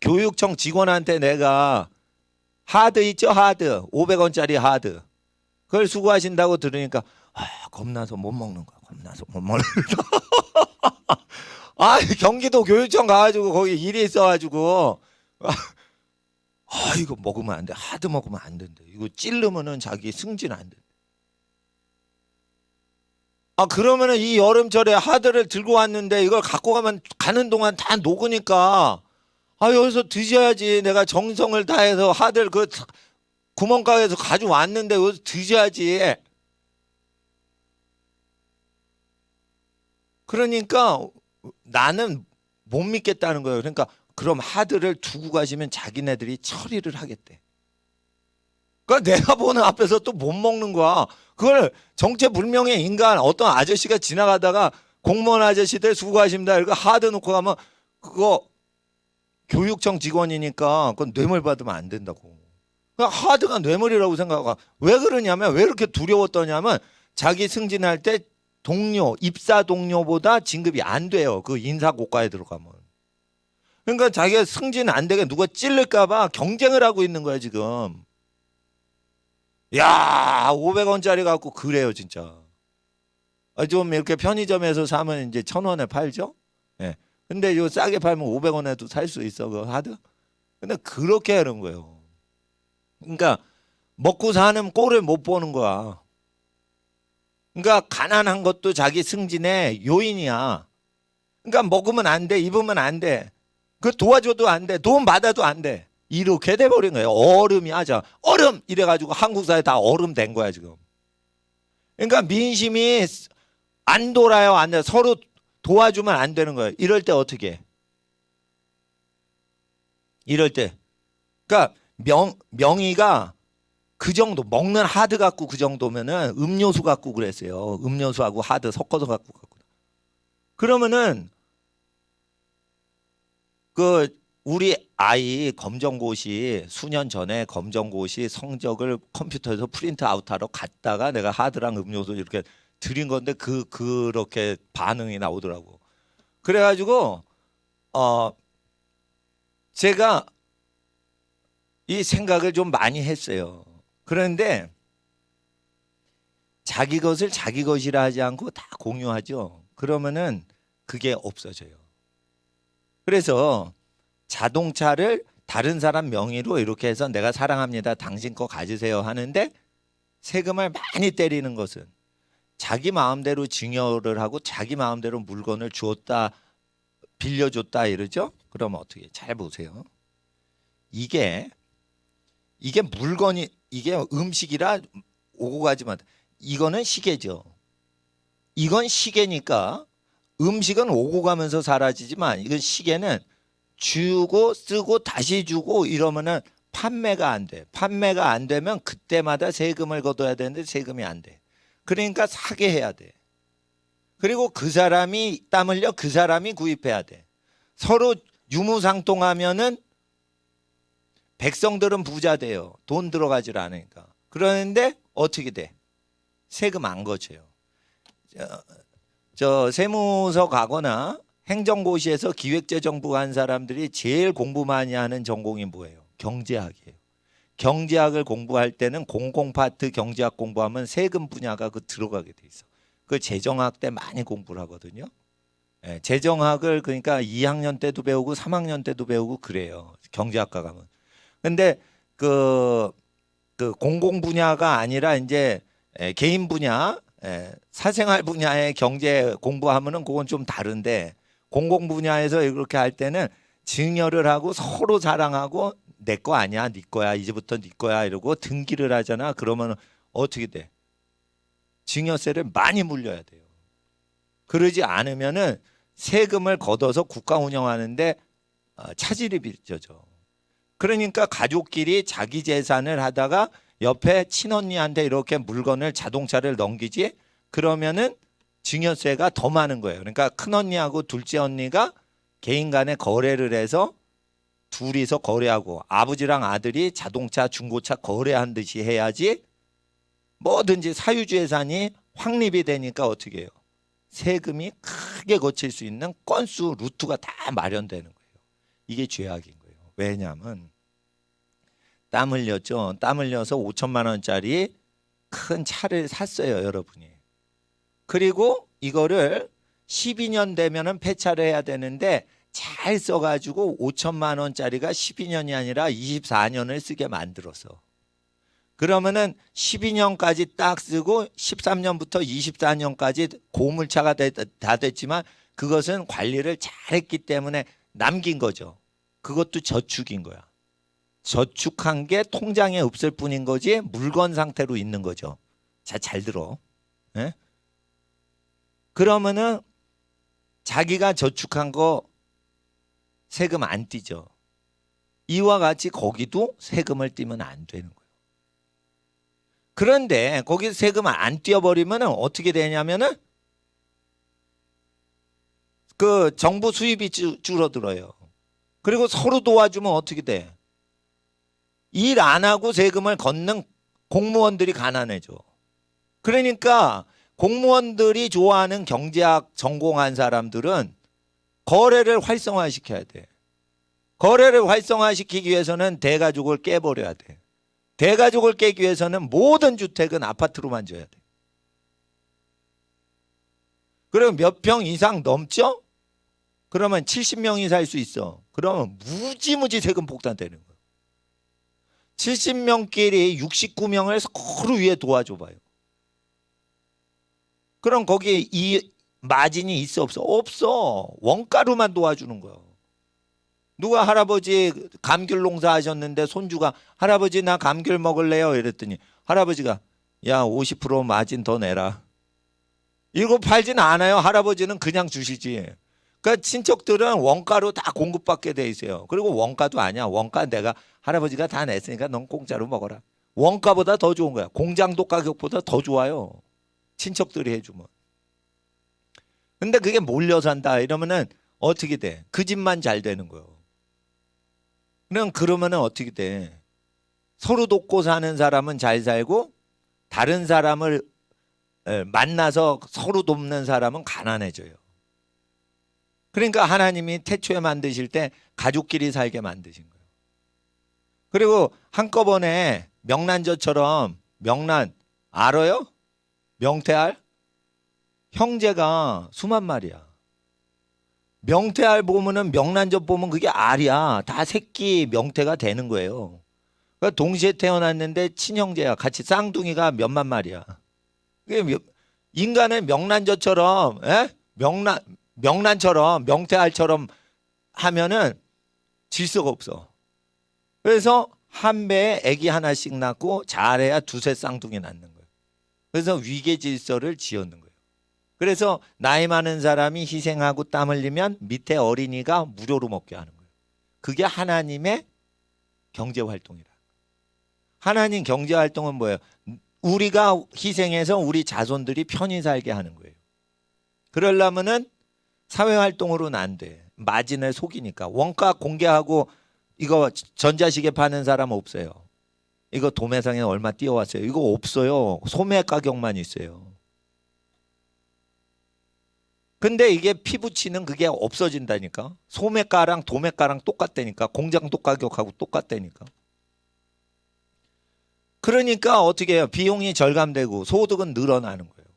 Speaker 1: 교육청 직원한테 내가 하드 있죠? 하드. 500원짜리 하드. 그걸 수고하신다고 들으니까 겁나서 못 먹는 거야. 겁나서 못 먹는 거야. 경기도 교육청 가가지고 거기 일이 있어가지고 이거 먹으면 안 돼. 하드 먹으면 안 된대. 이거 찔르면은 자기 승진 안 된대. 그러면은 이 여름철에 하드를 들고 왔는데 이걸 갖고 가면 가는 동안 다 녹으니까 아, 여기서 드셔야지. 내가 정성을 다해서 하들 그 구멍가게에서 가져왔는데 여기서 드셔야지. 그러니까 나는 못 믿겠다는 거예요. 그러니까 그럼 하드를 두고 가시면 자기네들이 처리를 하겠대. 그러니까 내가 보는 앞에서 또 못 먹는 거야. 그걸 정체불명의 인간 어떤 아저씨가 지나가다가 공무원 아저씨들 수고하십니다. 이거 하드 놓고 가면 그거 교육청 직원이니까 그건 뇌물 받으면 안 된다고. 그러니까 하드가 뇌물이라고 생각하고 왜 그러냐면 왜 이렇게 두려웠더냐면 자기 승진할 때 동료, 입사 동료보다 진급이 안 돼요. 그 인사고과에 들어가면. 그러니까 자기가 승진 안 되게 누가 찔릴까 봐 경쟁을 하고 있는 거야 지금. 야, 500원짜리 갖고 그래요 진짜. 좀 이렇게 편의점에서 사면 이제 1,000원에 팔죠. 예. 근데 이거 싸게 팔면 500원에도 살 수 있어 그 하드. 근데 그렇게 하는 거예요. 그러니까 먹고 사는 꼴을 못 보는 거야. 그러니까 가난한 것도 자기 승진의 요인이야. 그러니까 먹으면 안 돼, 입으면 안 돼. 그 도와줘도 안 돼, 돈 받아도 안 돼. 이렇게 돼버린 거예요. 얼음이 하자. 얼음 이래가지고 한국 사회 다 얼음 된 거야 지금. 그러니까 민심이 안 돌아요, 안 돼. 서로 도와주면 안 되는 거예요. 이럴 때 어떻게 해? 이럴 때. 그러니까 명의가 그 정도 먹는 하드 갖고 그 정도면은 음료수 갖고 그랬어요. 음료수하고 하드 섞어서 갖고. 그러면은 그 우리 아이 검정고시 수년 전에 검정고시 성적을 컴퓨터에서 프린트 아웃하러 갔다가 내가 하드랑 음료수 이렇게 드린 건데 그렇게 반응이 나오더라고. 그래가지고 제가 이 생각을 좀 많이 했어요. 그런데 자기 것을 자기 것이라 하지 않고 다 공유하죠. 그러면은 그게 없어져요. 그래서 자동차를 다른 사람 명의로 이렇게 해서 내가 사랑합니다. 당신 거 가지세요 하는데 세금을 많이 때리는 것은 자기 마음대로 증여를 하고 자기 마음대로 물건을 주었다 빌려줬다 이러죠. 그러면 어떻게 잘 보세요. 이게 물건이 이게 음식이라 오고 가지만 이거는 시계죠. 이건 시계니까 음식은 오고 가면서 사라지지만 이건 시계는 주고 쓰고 다시 주고 이러면은 판매가 안 돼. 판매가 안 되면 그때마다 세금을 걷어야 되는데 세금이 안 돼. 그러니까 사게 해야 돼. 그리고 그 사람이 땀 흘려 그 사람이 구입해야 돼. 서로 유무상통하면은 백성들은 부자 돼요. 돈 들어가질 않으니까. 그러는데 어떻게 돼? 세금 안 거쳐요. 저 세무서 가거나 행정고시에서 기획재정부 간 사람들이 제일 공부 많이 하는 전공이 뭐예요? 경제학이에요. 경제학을 공부할 때는 공공파트 경제학 공부하면 세금 분야가 그 들어가게 돼 있어. 그 재정학 때 많이 공부를 하거든요. 예, 재정학을 그러니까 2학년 때도 배우고 3학년 때도 배우고 그래요. 경제학과 가면. 근데 그 공공 분야가 아니라 이제 개인 분야, 사생활 분야의 경제 공부하면은 그건 좀 다른데 공공 분야에서 이렇게 할 때는 증여를 하고 서로 자랑하고 내 거 아니야, 네 거야, 이제부터 네 거야 이러고 등기를 하잖아. 그러면 어떻게 돼? 증여세를 많이 물려야 돼요. 그러지 않으면은 세금을 걷어서 국가 운영하는데 차질이 빚어져. 그러니까 가족끼리 자기 재산을 하다가 옆에 친언니한테 이렇게 물건을 자동차를 넘기지 그러면은 증여세가 더 많은 거예요. 그러니까 큰언니하고 둘째 언니가 개인 간에 거래를 해서 둘이서 거래하고 아버지랑 아들이 자동차 중고차 거래한 듯이 해야지 뭐든지 사유재산이 확립이 되니까 어떻게 해요? 세금이 크게 거칠 수 있는 건수 루트가 다 마련되는 거예요. 이게 죄악인 거예요. 왜냐하면 땀 흘렸죠. 땀 흘려서 5천만 원짜리 큰 차를 샀어요, 여러분이. 그리고 이거를 12년 되면은 폐차를 해야 되는데 잘 써가지고 5천만 원짜리가 12년이 아니라 24년을 쓰게 만들었어. 그러면은 12년까지 딱 쓰고 13년부터 24년까지 고물차가 다 됐지만 그것은 관리를 잘했기 때문에 남긴 거죠. 그것도 저축인 거야. 저축한 게 통장에 없을 뿐인 거지 물건 상태로 있는 거죠. 자, 잘 들어. 예? 그러면은 자기가 저축한 거 세금 안 떼죠. 이와 같이 거기도 세금을 떼면 안 되는 거예요. 그런데 거기 세금을 안 떼어버리면 어떻게 되냐면은 그 정부 수입이 줄어들어요. 그리고 서로 도와주면 어떻게 돼? 일 안 하고 세금을 걷는 공무원들이 가난해져. 그러니까 공무원들이 좋아하는 경제학 전공한 사람들은 거래를 활성화시켜야 돼. 거래를 활성화시키기 위해서는 대가족을 깨버려야 돼. 대가족을 깨기 위해서는 모든 주택은 아파트로만 줘야 돼. 그럼 몇 평 이상 넘죠? 그러면 70명이 살 수 있어. 그러면 무지무지 세금 폭탄되는 거야. 70명끼리 69명을 서로 위에 도와줘 봐요. 그럼 거기에 이 마진이 있어 없어? 없어. 원가로만 도와주는 거야. 누가 할아버지 감귤 농사 하셨는데 손주가 할아버지 나 감귤 먹을래요? 이랬더니 할아버지가 야 50% 마진 더 내라. 이거 팔진 않아요. 할아버지는 그냥 주시지. 그러니까 친척들은 원가로 다 공급받게 돼 있어요. 그리고 원가도 아니야. 원가 내가 할아버지가 다 냈으니까 넌 공짜로 먹어라. 원가보다 더 좋은 거야. 공장도 가격보다 더 좋아요. 친척들이 해주면. 근데 그게 몰려 산다 이러면은 어떻게 돼? 그 집만 잘 되는 거예요. 그러면은 어떻게 돼? 서로 돕고 사는 사람은 잘 살고 다른 사람을 만나서 서로 돕는 사람은 가난해져요. 그러니까 하나님이 태초에 만드실 때 가족끼리 살게 만드신 거예요. 그리고 한꺼번에 명란젓처럼 명란 알아요? 명태알? 형제가 수만 마리야. 명태알 보면은 명란젓 보면 그게 알이야. 다 새끼 명태가 되는 거예요. 그러니까 동시에 태어났는데 친형제야. 같이 쌍둥이가 몇만 마리야. 인간은 명란젓처럼 명란처럼 명태알처럼 하면은 질서가 없어. 그래서 한 배에 애기 하나씩 낳고 잘해야 두세 쌍둥이 낳는 거예요. 그래서 위계 질서를 지었는 거예요. 그래서 나이 많은 사람이 희생하고 땀 흘리면 밑에 어린이가 무료로 먹게 하는 거예요. 그게 하나님의 경제활동이라. 하나님 경제활동은 뭐예요? 우리가 희생해서 우리 자손들이 편히 살게 하는 거예요. 그러려면은 사회활동으로는 안 돼. 마진을 속이니까. 원가 공개하고 이거 전자시계 파는 사람 없어요. 이거 도매상에 얼마 띄워왔어요. 이거 없어요. 소매 가격만 있어요. 근데 이게 피부치는 그게 없어진다니까. 소매가랑 도매가랑 똑같다니까. 공장도 가격하고 똑같다니까. 그러니까 어떻게 해요? 비용이 절감되고 소득은 늘어나는 거예요.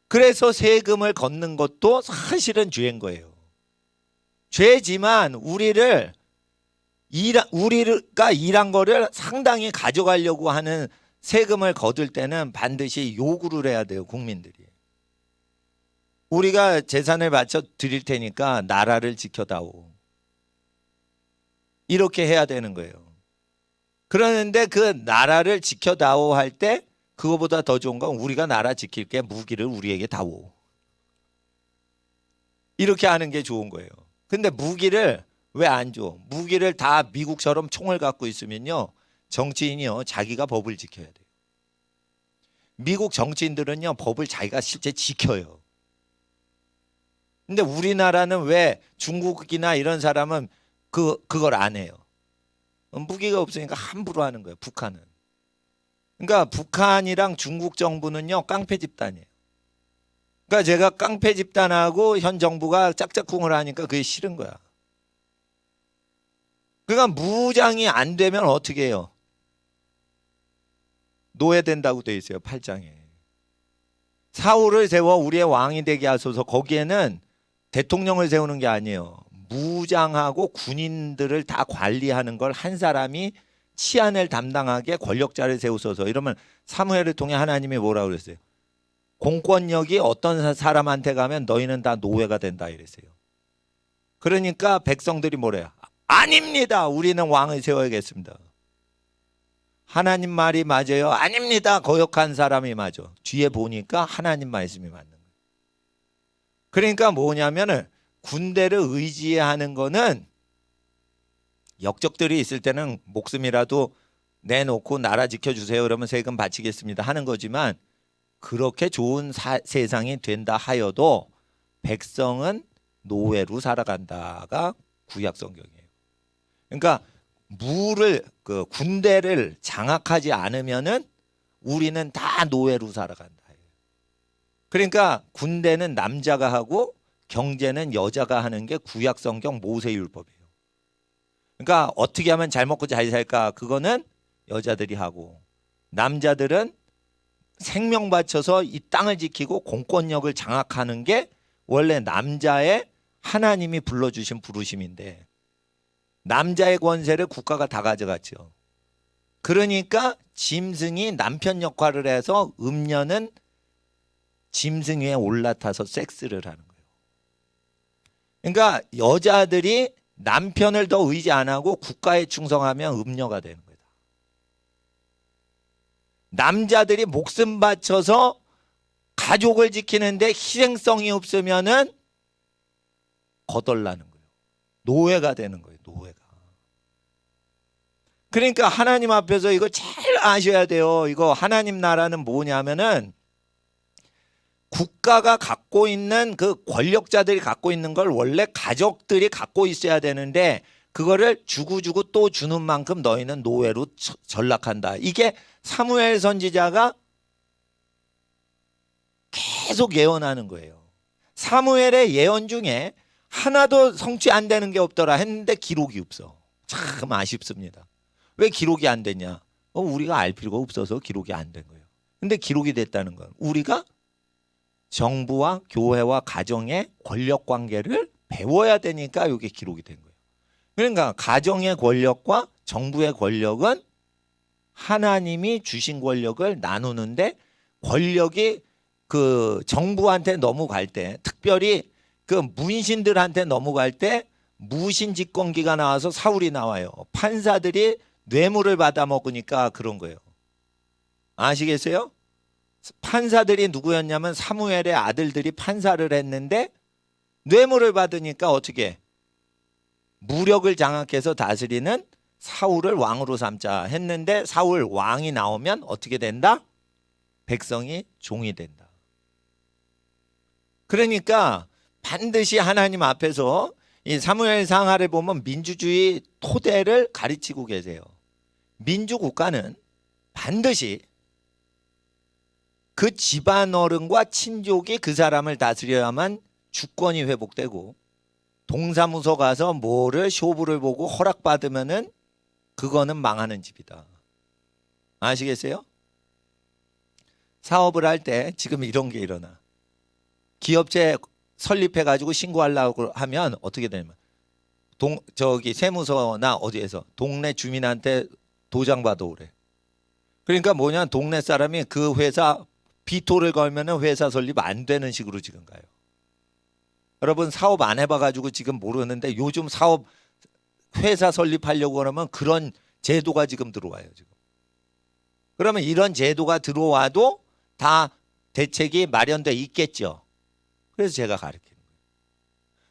Speaker 1: 그래서 세금을 걷는 것도 사실은 죄인 거예요. 죄지만 우리가 일한 거를 상당히 가져가려고 하는 세금을 거둘 때는 반드시 요구를 해야 돼요. 국민들이. 우리가 재산을 바쳐 드릴 테니까 나라를 지켜다오. 이렇게 해야 되는 거예요. 그러는데 그 나라를 지켜다오 할 때 그거보다 더 좋은 건 우리가 나라 지킬게 무기를 우리에게 다오. 이렇게 하는 게 좋은 거예요. 근데 무기를 왜 안 줘? 무기를 다 미국처럼 총을 갖고 있으면요. 정치인이요. 자기가 법을 지켜야 돼요. 미국 정치인들은요. 법을 자기가 실제 지켜요. 근데 우리나라는 왜 중국이나 이런 사람은 그걸 안 해요. 무기가 없으니까 함부로 하는 거예요. 북한은. 그러니까 북한이랑 중국 정부는요. 깡패 집단이에요. 그러니까 제가 깡패 집단하고 현 정부가 짝짝꿍을 하니까 그게 싫은 거야. 그러니까 무장이 안 되면 어떻게 해요? 노예된다고 돼 있어요. 8장에. 사울을 세워 우리의 왕이 되게 하소서. 거기에는 대통령을 세우는 게 아니에요. 무장하고 군인들을 다 관리하는 걸 한 사람이 치안을 담당하게 권력자를 세우소서. 이러면 사무엘을 통해 하나님이 뭐라고 그랬어요? 공권력이 어떤 사람한테 가면 너희는 다 노예가 된다 이랬어요. 그러니까 백성들이 뭐래요? 아닙니다. 우리는 왕을 세워야겠습니다. 하나님 말이 맞아요? 아닙니다. 거역한 사람이 맞아. 뒤에 보니까 하나님 말씀이 맞는 거예요. 그러니까 뭐냐면은 군대를 의지하는 거는 역적들이 있을 때는 목숨이라도 내놓고 나라 지켜주세요. 그러면 세금 바치겠습니다 하는 거지만 그렇게 좋은 세상이 된다 하여도 백성은 노예로 살아간다가 구약 성경이에요. 그러니까 군대를 장악하지 않으면은 우리는 다 노예로 살아간다. 그러니까 군대는 남자가 하고 경제는 여자가 하는 게 구약 성경 모세율법이에요. 그러니까 어떻게 하면 잘 먹고 잘 살까? 그거는 여자들이 하고 남자들은 생명 바쳐서 이 땅을 지키고 공권력을 장악하는 게 원래 남자의 하나님이 불러주신 부르심인데 남자의 권세를 국가가 다 가져갔죠. 그러니까 짐승이 남편 역할을 해서 음녀는 짐승 위에 올라타서 섹스를 하는 거예요. 그러니까 여자들이 남편을 더 의지 안 하고 국가에 충성하면 음녀가 되는 거다. 남자들이 목숨 바쳐서 가족을 지키는데 희생성이 없으면은 거덜나는 거예요. 노예가 되는 거예요. 노예가. 그러니까 하나님 앞에서 이거 잘 아셔야 돼요. 이거 하나님 나라는 뭐냐면은 국가가 갖고 있는 그 권력자들이 갖고 있는 걸 원래 가족들이 갖고 있어야 되는데 그거를 주고 또 주는 만큼 너희는 노예로 전락한다. 이게 사무엘 선지자가 계속 예언하는 거예요. 사무엘의 예언 중에 하나도 성취 안 되는 게 없더라 했는데 기록이 없어. 참 아쉽습니다. 왜 기록이 안 됐냐? 우리가 알 필요가 없어서 기록이 안 된 거예요. 근데 기록이 됐다는 건 우리가 정부와 교회와 가정의 권력 관계를 배워야 되니까 이게 기록이 된 거예요. 그러니까 가정의 권력과 정부의 권력은 하나님이 주신 권력을 나누는데 권력이 그 정부한테 넘어갈 때 특별히 그 문신들한테 넘어갈 때 무신집권기가 나와서 사울이 나와요. 판사들이 뇌물을 받아 먹으니까 그런 거예요. 아시겠어요? 판사들이 누구였냐면 사무엘의 아들들이 판사를 했는데 뇌물을 받으니까 어떻게 무력을 장악해서 다스리는 사울을 왕으로 삼자 했는데 사울 왕이 나오면 어떻게 된다? 백성이 종이 된다. 그러니까 반드시 하나님 앞에서 이 사무엘 상하를 보면 민주주의 토대를 가르치고 계세요. 민주국가는 반드시 그 집안 어른과 친족이 그 사람을 다스려야만 주권이 회복되고 동사무소 가서 뭐를 쇼부를 보고 허락받으면은 그거는 망하는 집이다. 아시겠어요? 사업을 할 때 지금 이런 게 일어나. 기업체 설립해가지고 신고하려고 하면 어떻게 되냐면 세무서나 어디에서 동네 주민한테 도장 받아오래. 그러니까 뭐냐 동네 사람이 그 회사 비토를 걸면은 회사 설립 안 되는 식으로 지금 가요. 여러분 사업 안 해봐가지고 지금 모르는데 요즘 사업 회사 설립하려고 그러면 그런 제도가 지금 들어와요. 지금. 그러면 이런 제도가 들어와도 다 대책이 마련돼 있겠죠. 그래서 제가 가르치는 거예요.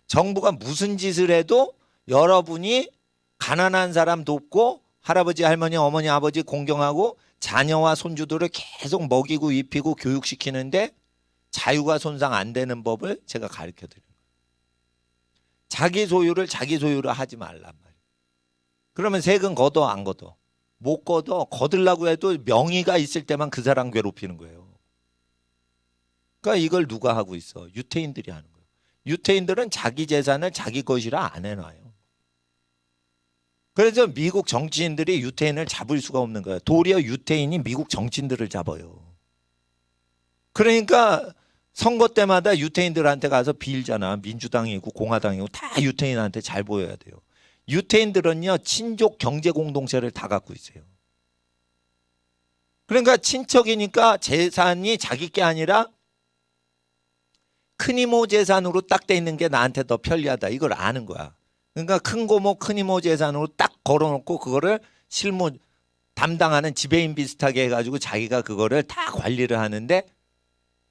Speaker 1: 정부가 무슨 짓을 해도 여러분이 가난한 사람 돕고 할아버지, 할머니, 어머니, 아버지 공경하고 자녀와 손주들을 계속 먹이고 입히고 교육시키는데 자유가 손상 안 되는 법을 제가 가르쳐 드려요. 자기 소유를 하지 말란 말이에요. 그러면 세금 걷어 안 걷어? 못 걷어. 걷으려고 해도 명의가 있을 때만 그 사람 괴롭히는 거예요. 그러니까 이걸 누가 하고 있어? 유태인들이 하는 거예요. 유태인들은 자기 재산을 자기 것이라 안 해놔요. 그래서 미국 정치인들이 유태인을 잡을 수가 없는 거예요. 도리어 유태인이 미국 정치인들을 잡아요. 그러니까 선거 때마다 유태인들한테 가서 빌잖아. 민주당이고 공화당이고 다 유태인한테 잘 보여야 돼요. 유태인들은요 친족 경제 공동체를 다 갖고 있어요. 그러니까 친척이니까 재산이 자기 게 아니라 큰 이모 재산으로 딱 돼 있는 게 나한테 더 편리하다. 이걸 아는 거야. 그러니까 큰 고모 큰 이모 재산으로 딱 걸어놓고 그거를 실무 담당하는 지배인 비슷하게 해가지고 자기가 그거를 다 관리를 하는데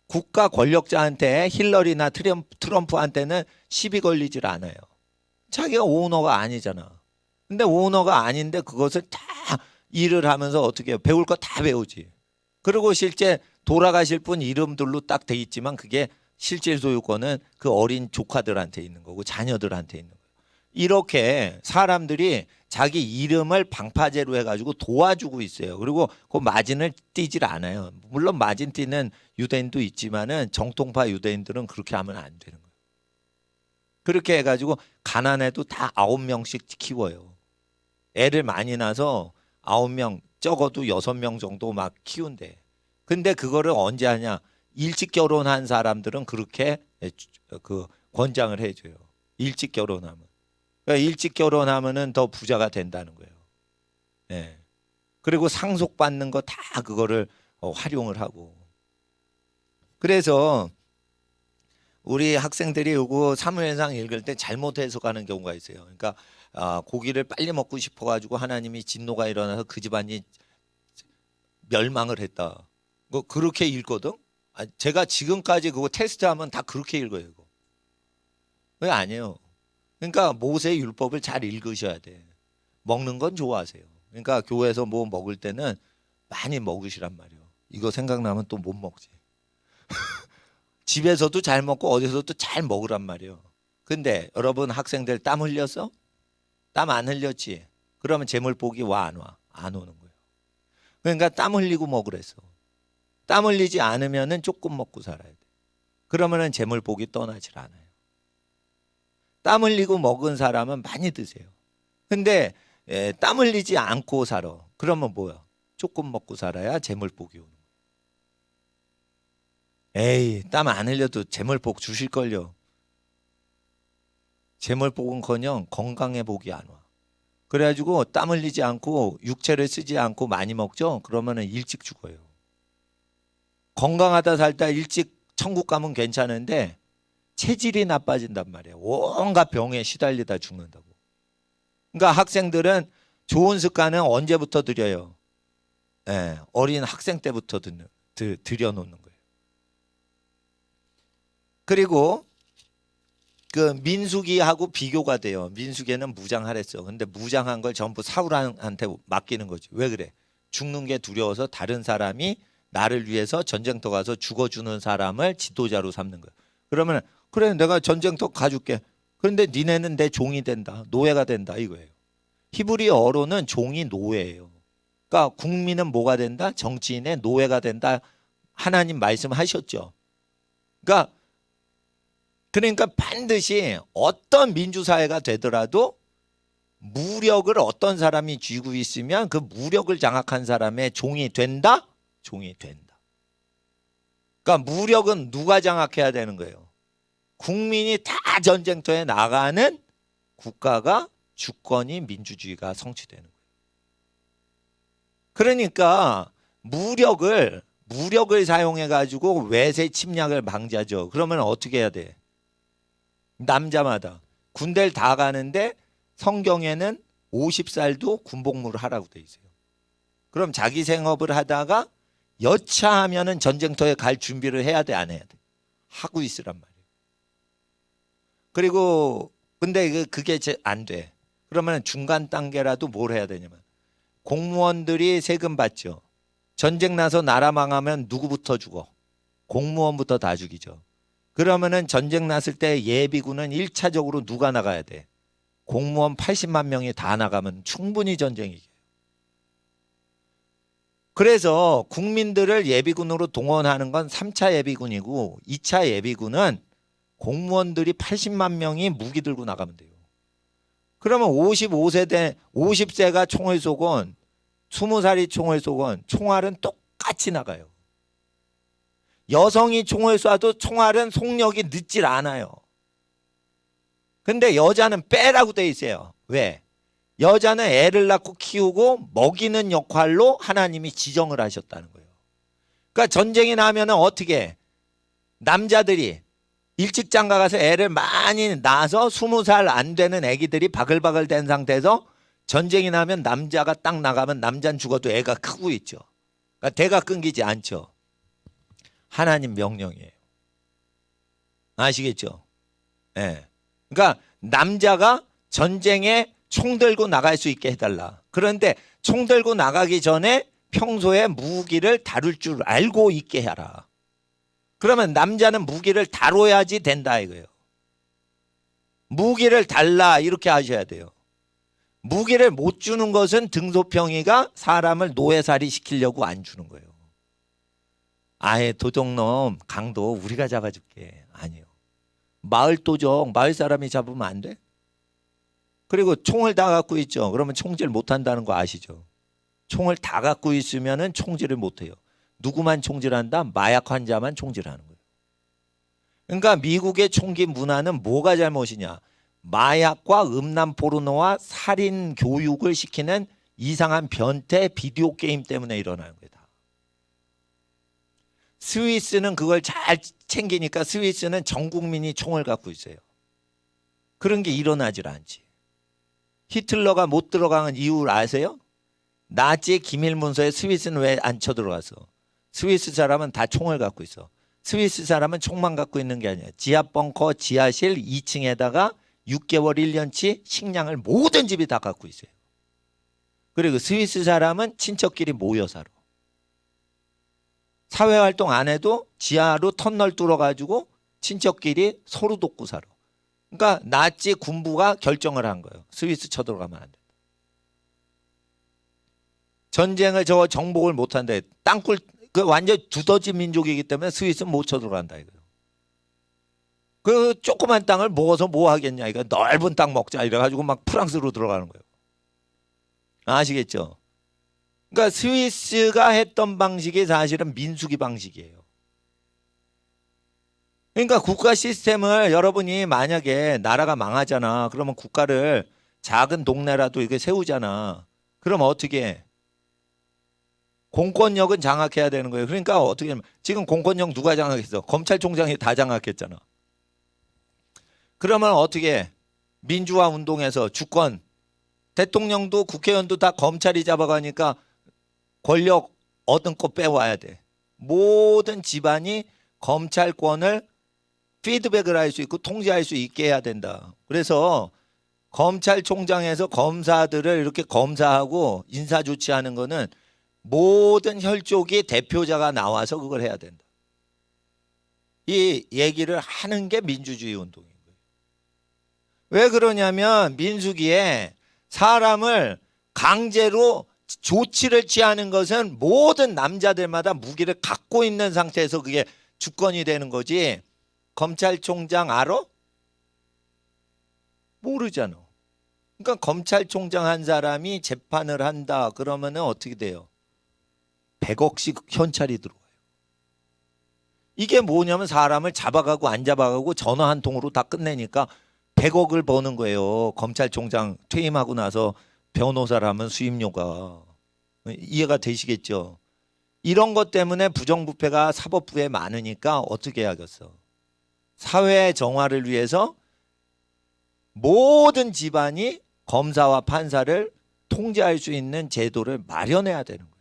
Speaker 1: 국가 권력자한테 힐러리나 트럼프한테는 시비 걸리질 않아요. 자기가 오너가 아니잖아. 근데 오너가 아닌데 그것을 다 일을 하면서 어떻게 해요? 배울 거 다 배우지. 그리고 실제 돌아가실 분 이름들로 딱 돼 있지만 그게 실질 소유권은 그 어린 조카들한테 있는 거고 자녀들한테 있는 거예요. 이렇게 사람들이 자기 이름을 방파제로 해가지고 도와주고 있어요. 그리고 그 마진을 띄질 않아요. 물론 마진 띄는 유대인도 있지만은 정통파 유대인들은 그렇게 하면 안 되는 거예요. 그렇게 해가지고 가난해도 다 9명씩 키워요. 애를 많이 낳아서 9명, 적어도 6명 정도 막 키운대. 근데 그거를 언제 하냐? 일찍 결혼한 사람들은 그렇게 그 권장을 해줘요. 일찍 결혼하면. 그러니까 일찍 결혼하면은 더 부자가 된다는 거예요. 예. 그리고 상속받는 거 다 그거를 활용을 하고. 그래서 우리 학생들이 요거 사무엘상 읽을 때 잘못 해석하는 경우가 있어요. 그러니까 고기를 빨리 먹고 싶어가지고 하나님이 진노가 일어나서 그 집안이 멸망을 했다. 뭐 그렇게 읽거든. 제가 지금까지 그거 테스트하면 다 그렇게 읽어요. 이거. 왜 아니에요? 그러니까 모세 율법을 잘 읽으셔야 돼. 먹는 건 좋아하세요. 그러니까 교회에서 뭐 먹을 때는 많이 먹으시란 말이에요. 이거 생각나면 또 못 먹지. 집에서도 잘 먹고 어디서도 잘 먹으란 말이에요. 근데 여러분 학생들 땀 흘렸어? 땀 안 흘렸지? 그러면 재물복이 와 안 와? 안 오는 거예요. 그러니까 땀 흘리고 먹으랬어. 땀 흘리지 않으면은 조금 먹고 살아야 돼. 그러면은 재물복이 떠나질 않아요. 땀 흘리고 먹은 사람은 많이 드세요. 근데 땀 흘리지 않고 살아. 그러면 뭐야? 조금 먹고 살아야 재물복이 오는 거예요. 에이, 땀 안 흘려도 재물복 주실걸요. 재물복은커녕 건강의 복이 안 와. 그래가지고 땀 흘리지 않고 육체를 쓰지 않고 많이 먹죠? 그러면은 일찍 죽어요. 건강하다 살다 일찍 천국 가면 괜찮은데 체질이 나빠진단 말이에요. 온갖 병에 시달리다 죽는다고. 그러니까 학생들은 좋은 습관은 언제부터 들여요? 예, 어린 학생 때부터 들여놓는 거예요. 그리고 그 민수기하고 비교가 돼요. 민수기는 무장하랬어. 근데 무장한 걸 전부 사울한테 맡기는 거지. 왜 그래? 죽는 게 두려워서 다른 사람이 나를 위해서 전쟁터 가서 죽어주는 사람을 지도자로 삼는 거야. 그러면 그래 내가 전쟁터 가줄게. 그런데 니네는 내 종이 된다. 노예가 된다 이거예요. 히브리어로는 종이 노예예요. 그러니까 국민은 뭐가 된다? 정치인의 노예가 된다. 하나님 말씀하셨죠. 그러니까 반드시 어떤 민주사회가 되더라도 무력을 어떤 사람이 쥐고 있으면 그 무력을 장악한 사람의 종이 된다? 종이 된다. 그러니까 무력은 누가 장악해야 되는 거예요? 국민이 다 전쟁터에 나가는 국가가 주권이 민주주의가 성취되는 거예요. 그러니까 무력을 사용해 가지고 외세 침략을 방지하죠. 그러면 어떻게 해야 돼? 남자마다 군대를 다 가는데 성경에는 50살도 군복무를 하라고 돼 있어요. 그럼 자기 생업을 하다가 여차하면은 전쟁터에 갈 준비를 해야 돼, 안 해야 돼? 하고 있으란 말이에요. 그리고 근데 그게 안 돼. 그러면 중간 단계라도 뭘 해야 되냐면 공무원들이 세금 받죠. 전쟁 나서 나라 망하면 누구부터 죽어? 공무원부터 다 죽이죠. 그러면은 전쟁 났을 때 예비군은 1차적으로 누가 나가야 돼? 공무원 80만 명이 다 나가면 충분히 전쟁이 이겨요. 그래서 국민들을 예비군으로 동원하는 건 3차 예비군이고 2차 예비군은 공무원들이 80만 명이 무기 들고 나가면 돼요. 그러면 50세가 총을 쏘건 20살이 총을 쏘건 총알은 똑같이 나가요. 여성이 총을 쏴도 총알은 속력이 늦질 않아요. 근데 여자는 빼라고 돼 있어요. 왜? 여자는 애를 낳고 키우고 먹이는 역할로 하나님이 지정을 하셨다는 거예요. 그러니까 전쟁이 나면 어떻게 해? 남자들이 일찍 장가 가서 애를 많이 낳아서 20살 안 되는 애기들이 바글바글 된 상태에서 전쟁이 나면 남자가 딱 나가면 남자는 죽어도 애가 크고 있죠. 그러니까 대가 끊기지 않죠. 하나님 명령이에요. 아시겠죠? 예. 네. 그러니까 남자가 전쟁에 총 들고 나갈 수 있게 해달라. 그런데 총 들고 나가기 전에 평소에 무기를 다룰 줄 알고 있게 해라. 그러면 남자는 무기를 다뤄야지 된다 이거예요. 무기를 달라 이렇게 하셔야 돼요. 무기를 못 주는 것은 등소평이가 사람을 노예살이 시키려고 안 주는 거예요. 아예 도둑놈 강도 우리가 잡아줄게. 아니요. 마을 도적 마을 사람이 잡으면 안 돼? 그리고 총을 다 갖고 있죠. 그러면 총질 못한다는 거 아시죠? 총을 다 갖고 있으면 총질을 못해요. 누구만 총질한다? 마약 환자만 총질하는 거예요. 그러니까 미국의 총기 문화는 뭐가 잘못이냐? 마약과 음란 포르노와 살인 교육을 시키는 이상한 변태 비디오 게임 때문에 일어나는 거예요. 스위스는 그걸 잘 챙기니까 스위스는 전 국민이 총을 갖고 있어요. 그런 게 일어나질 않지. 히틀러가 못 들어가는 이유를 아세요? 나치의 기밀문서에 스위스는 왜 안 쳐들어가서? 스위스 사람은 다 총을 갖고 있어. 스위스 사람은 총만 갖고 있는 게 아니야. 지하 벙커, 지하실 2층에다가 6개월 1년치 식량을 모든 집이 다 갖고 있어요. 그리고 스위스 사람은 친척끼리 모여 살아. 사회활동 안 해도 지하로 터널 뚫어가지고 친척끼리 서로 돕고 살아. 그러니까 나치 군부가 결정을 한 거예요. 스위스 쳐들어가면 안 된다. 전쟁을 저 정복을 못한다. 땅굴 그 완전 두더지 민족이기 때문에 스위스는 못 쳐들어간다 이거예요. 그 조그만 땅을 먹어서 뭐 하겠냐 이거 넓은 땅 먹자 이래가지고 막 프랑스로 들어가는 거예요. 아시겠죠? 그러니까 스위스가 했던 방식이 사실은 민수기 방식이에요. 그러니까 국가 시스템을 여러분이 만약에 나라가 망하잖아. 그러면 국가를 작은 동네라도 이게 세우잖아. 그럼 어떻게 해? 공권력은 장악해야 되는 거예요. 그러니까 어떻게 하면 지금 공권력 누가 장악했어? 검찰총장이 다 장악했잖아. 그러면 어떻게 해? 민주화 운동에서 주권 대통령도 국회의원도 다 검찰이 잡아가니까 권력 얻은 거 빼와야 돼. 모든 집안이 검찰권을 피드백을 할 수 있고 통제할 수 있게 해야 된다. 그래서 검찰총장에서 검사들을 이렇게 검사하고 인사조치하는 거는 모든 혈족이 대표자가 나와서 그걸 해야 된다. 이 얘기를 하는 게 민주주의 운동인 거예요. 왜 그러냐면 민수기에 사람을 강제로 조치를 취하는 것은 모든 남자들마다 무기를 갖고 있는 상태에서 그게 주권이 되는 거지. 검찰총장 알아? 모르잖아. 그러니까 검찰총장 한 사람이 재판을 한다 그러면은 어떻게 돼요? 100억씩 현찰이 들어와요. 이게 뭐냐면 사람을 잡아가고 안 잡아가고 전화 한 통으로 다 끝내니까 100억을 버는 거예요. 검찰총장 퇴임하고 나서 변호사를 하면 수임료가. 이해가 되시겠죠? 이런 것 때문에 부정부패가 사법부에 많으니까 어떻게 해야겠어? 사회 정화를 위해서 모든 집안이 검사와 판사를 통제할 수 있는 제도를 마련해야 되는 거예요.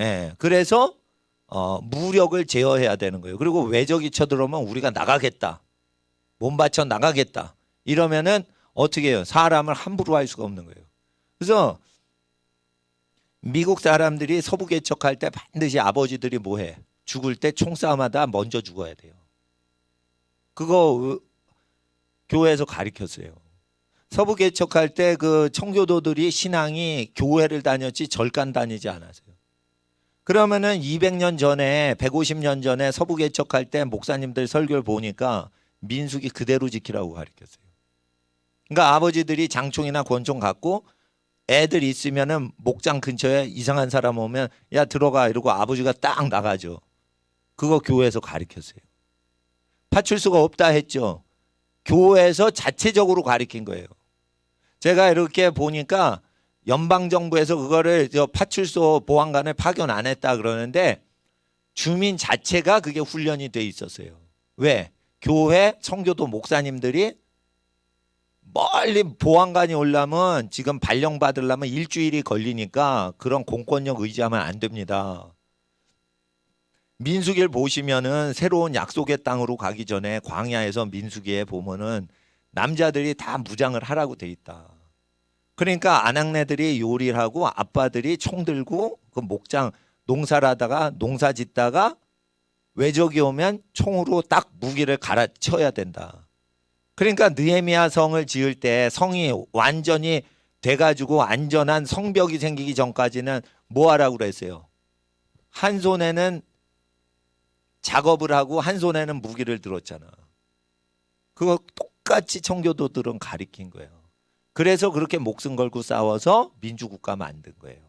Speaker 1: 예, 그래서 무력을 제어해야 되는 거예요. 그리고 외적이 쳐들어오면 우리가 나가겠다. 몸 바쳐 나가겠다. 이러면은 어떻게 해요? 사람을 함부로 할 수가 없는 거예요. 그래서 미국 사람들이 서부 개척할 때 반드시 아버지들이 뭐해? 죽을 때 총싸움하다 먼저 죽어야 돼요. 그거 교회에서 가르쳤어요. 서부 개척할 때 그 청교도들이 신앙이 교회를 다녔지 절간 다니지 않았어요. 그러면은 200년 전에 150년 전에 서부 개척할 때 목사님들 설교를 보니까 민수기 그대로 지키라고 가르쳤어요. 그러니까 아버지들이 장총이나 권총 갖고 애들 있으면은 목장 근처에 이상한 사람 오면 야 들어가 이러고 아버지가 딱 나가죠. 그거 교회에서 가르쳤어요. 파출소가 없다 했죠. 교회에서 자체적으로 가르친 거예요. 제가 이렇게 보니까 연방정부에서 그거를 파출소 보안관을 파견 안 했다 그러는데 주민 자체가 그게 훈련이 돼 있었어요. 왜? 교회 청교도 목사님들이 멀리 보안관이 오려면 지금 발령 받으려면 일주일이 걸리니까 그런 공권력 의지하면 안 됩니다. 민수기를 보시면은 새로운 약속의 땅으로 가기 전에 광야에서 민수기에 보면은 남자들이 다 무장을 하라고 돼 있다. 그러니까 아낙네들이 요리를 하고 아빠들이 총 들고 그 목장 농사를 하다가 농사 짓다가 외적이 오면 총으로 딱 무기를 갈아쳐야 된다. 그러니까 느헤미야 성을 지을 때 성이 완전히 돼가지고 안전한 성벽이 생기기 전까지는 뭐 하라고 그랬어요? 한 손에는 작업을 하고 한 손에는 무기를 들었잖아. 그거 똑같이 청교도들은 가리킨 거예요. 그래서 그렇게 목숨 걸고 싸워서 민주국가 만든 거예요.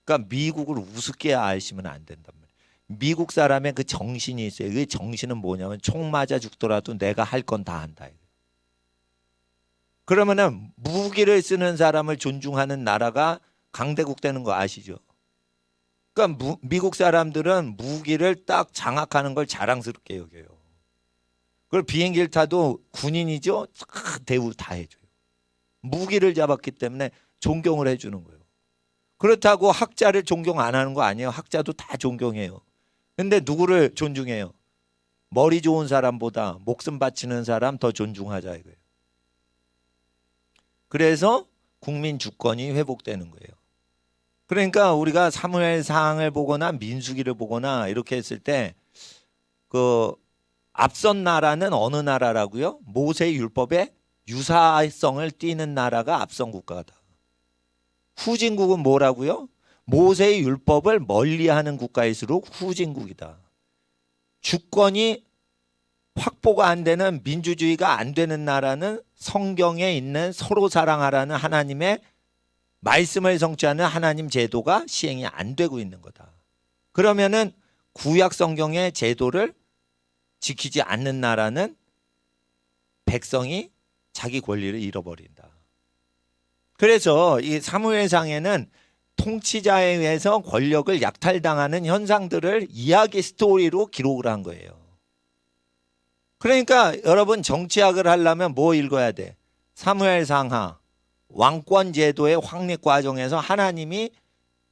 Speaker 1: 그러니까 미국을 우습게 아시면 안 된단 말이에요. 미국 사람의 그 정신이 있어요. 그 정신은 뭐냐면 총 맞아 죽더라도 내가 할 건 다 한다. 그러면은 무기를 쓰는 사람을 존중하는 나라가 강대국 되는 거 아시죠? 그러니까 미국 사람들은 무기를 딱 장악하는 걸 자랑스럽게 여겨요. 그걸 비행기를 타도 군인이죠? 대우 다 해줘요. 무기를 잡았기 때문에 존경을 해주는 거예요. 그렇다고 학자를 존경 안 하는 거 아니에요. 학자도 다 존경해요. 근데 누구를 존중해요? 머리 좋은 사람보다 목숨 바치는 사람 더 존중하자 이거예요. 그래서 국민 주권이 회복되는 거예요. 그러니까 우리가 사무엘상을 보거나 민수기를 보거나 이렇게 했을 때 그 앞선 나라는 어느 나라라고요? 모세의 율법에 유사성을 띠는 나라가 앞선 국가다. 후진국은 뭐라고요? 모세의 율법을 멀리하는 국가일수록 후진국이다. 주권이 확보가 안 되는 민주주의가 안 되는 나라는 성경에 있는 서로 사랑하라는 하나님의 말씀을 성취하는 하나님 제도가 시행이 안 되고 있는 거다. 그러면은 구약 성경의 제도를 지키지 않는 나라는 백성이 자기 권리를 잃어버린다. 그래서 이 사무엘상에는 통치자에 의해서 권력을 약탈당하는 현상들을 이야기 스토리로 기록을 한 거예요. 그러니까 여러분 정치학을 하려면 뭐 읽어야 돼? 사무엘상하 왕권 제도의 확립 과정에서 하나님이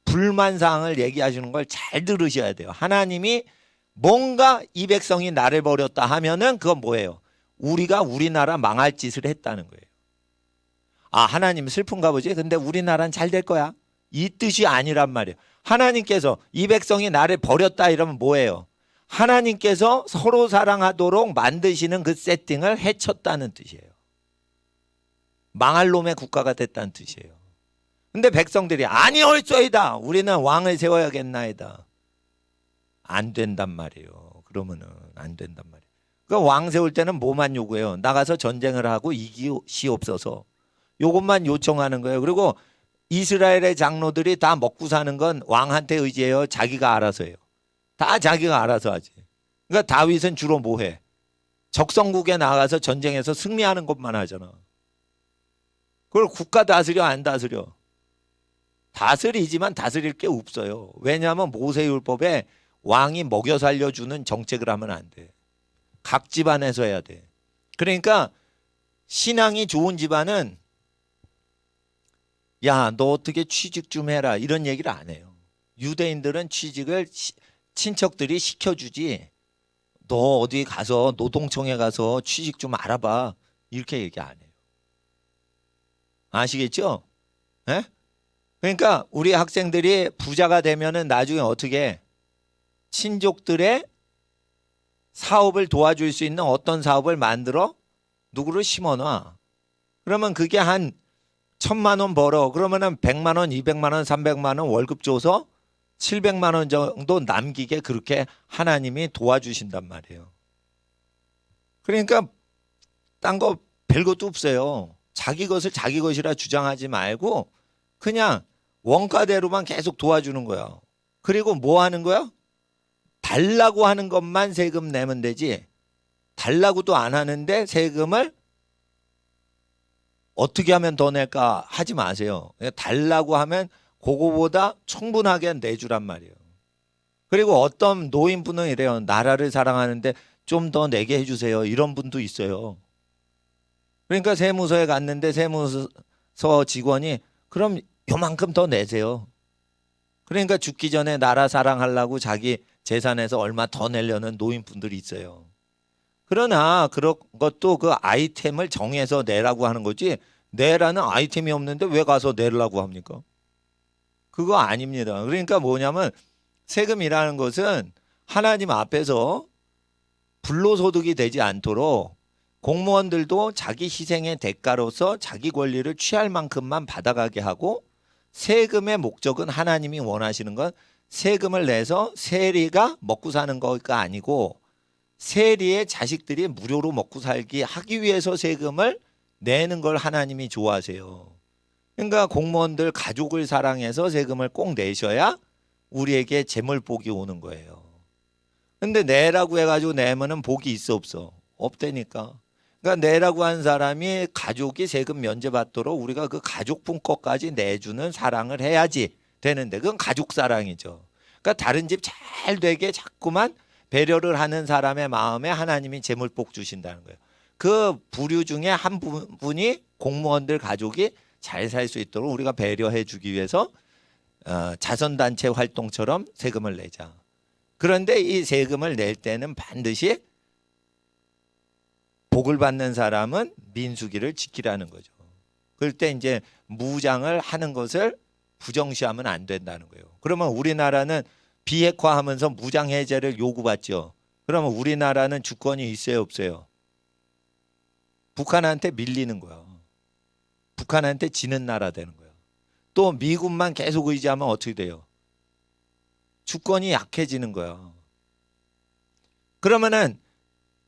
Speaker 1: 불만사항을 얘기하시는 걸 잘 들으셔야 돼요. 하나님이 뭔가 이 백성이 나를 버렸다 하면은 그건 뭐예요? 우리가 우리나라 망할 짓을 했다는 거예요. 아, 하나님 슬픈가 보지? 근데 우리나라는 잘 될 거야. 이 뜻이 아니란 말이에요. 하나님께서 이 백성이 나를 버렸다 이러면 뭐예요? 하나님께서 서로 사랑하도록 만드시는 그 세팅을 해쳤다는 뜻이에요. 망할 놈의 국가가 됐다는 뜻이에요. 근데 백성들이 아니올소이다. 우리는 왕을 세워야겠나이다. 안 된단 말이에요. 그러면은 안 된단 말이에요. 그러니까 왕 세울 때는 뭐만 요구해요? 나가서 전쟁을 하고 이기시옵소서. 요것만 요청하는 거예요. 그리고 이스라엘의 장로들이 다 먹고 사는 건 왕한테 의지해요. 자기가 알아서 해요. 다 자기가 알아서 하지. 그러니까 다윗은 주로 뭐 해? 적성국에 나가서 전쟁에서 승리하는 것만 하잖아. 그걸 국가 다스려 안 다스려? 다스리지만 다스릴 게 없어요. 왜냐하면 모세율법에 왕이 먹여 살려주는 정책을 하면 안 돼. 각 집안에서 해야 돼. 그러니까 신앙이 좋은 집안은 야, 너 어떻게 취직 좀 해라 이런 얘기를 안 해요. 유대인들은 취직을 친척들이 시켜주지 너 어디 가서 노동청에 가서 취직 좀 알아봐 이렇게 얘기 안 해요. 아시겠죠? 네? 그러니까 우리 학생들이 부자가 되면은 나중에 어떻게 친족들의 사업을 도와줄 수 있는 어떤 사업을 만들어 누구를 심어놔. 그러면 그게 한 1,000만 원 벌어. 그러면은 100만 원, 200만 원, 300만 원 월급 줘서 700만 원 정도 남기게 그렇게 하나님이 도와주신단 말이에요. 그러니까 딴 거 별것도 없어요. 자기 것을 자기 것이라 주장하지 말고 그냥 원가대로만 계속 도와주는 거야. 그리고 뭐 하는 거야? 달라고 하는 것만 세금 내면 되지 달라고도 안 하는데 세금을 어떻게 하면 더 낼까 하지 마세요. 달라고 하면 그거보다 충분하게 내주란 말이에요. 그리고 어떤 노인분은 이래요. 나라를 사랑하는데 좀 더 내게 해주세요. 이런 분도 있어요. 그러니까 세무서에 갔는데 세무서 직원이 그럼 요만큼 더 내세요. 그러니까 죽기 전에 나라 사랑하려고 자기 재산에서 얼마 더 내려는 노인분들이 있어요. 그러나 그런 것도 그 아이템을 정해서 내라고 하는 거지, 내라는 아이템이 없는데 왜 가서 내려고 합니까? 그거 아닙니다. 그러니까 뭐냐면 세금이라는 것은 하나님 앞에서 불로소득이 되지 않도록 공무원들도 자기 희생의 대가로서 자기 권리를 취할 만큼만 받아가게 하고, 세금의 목적은 하나님이 원하시는 건 세금을 내서 세리가 먹고 사는 거가 아니고 세리의 자식들이 무료로 먹고 살기 하기 위해서 세금을 내는 걸 하나님이 좋아하세요. 그러니까 공무원들 가족을 사랑해서 세금을 꼭 내셔야 우리에게 재물복이 오는 거예요. 근데 내라고 해가지고 내면은 복이 있어 없어? 없다니까. 그러니까 내라고 한 사람이 가족이 세금 면제받도록 우리가 그 가족분 것까지 내주는 사랑을 해야지 되는데, 그건 가족 사랑이죠. 그러니까 다른 집 잘 되게 자꾸만 배려를 하는 사람의 마음에 하나님이 재물복 주신다는 거예요. 그 부류 중에 한 분이 공무원들 가족이 잘 살 수 있도록 우리가 배려해 주기 위해서 자선단체 활동처럼 세금을 내자. 그런데 이 세금을 낼 때는 반드시 복을 받는 사람은 민수기를 지키라는 거죠. 그럴 때 이제 무장을 하는 것을 부정시하면 안 된다는 거예요. 그러면 우리나라는 비핵화하면서 무장 해제를 요구받죠. 그러면 우리나라는 주권이 있어요, 없어요? 북한한테 밀리는 거야. 북한한테 지는 나라 되는 거야. 또 미국만 계속 의지하면 어떻게 돼요? 주권이 약해지는 거야. 그러면은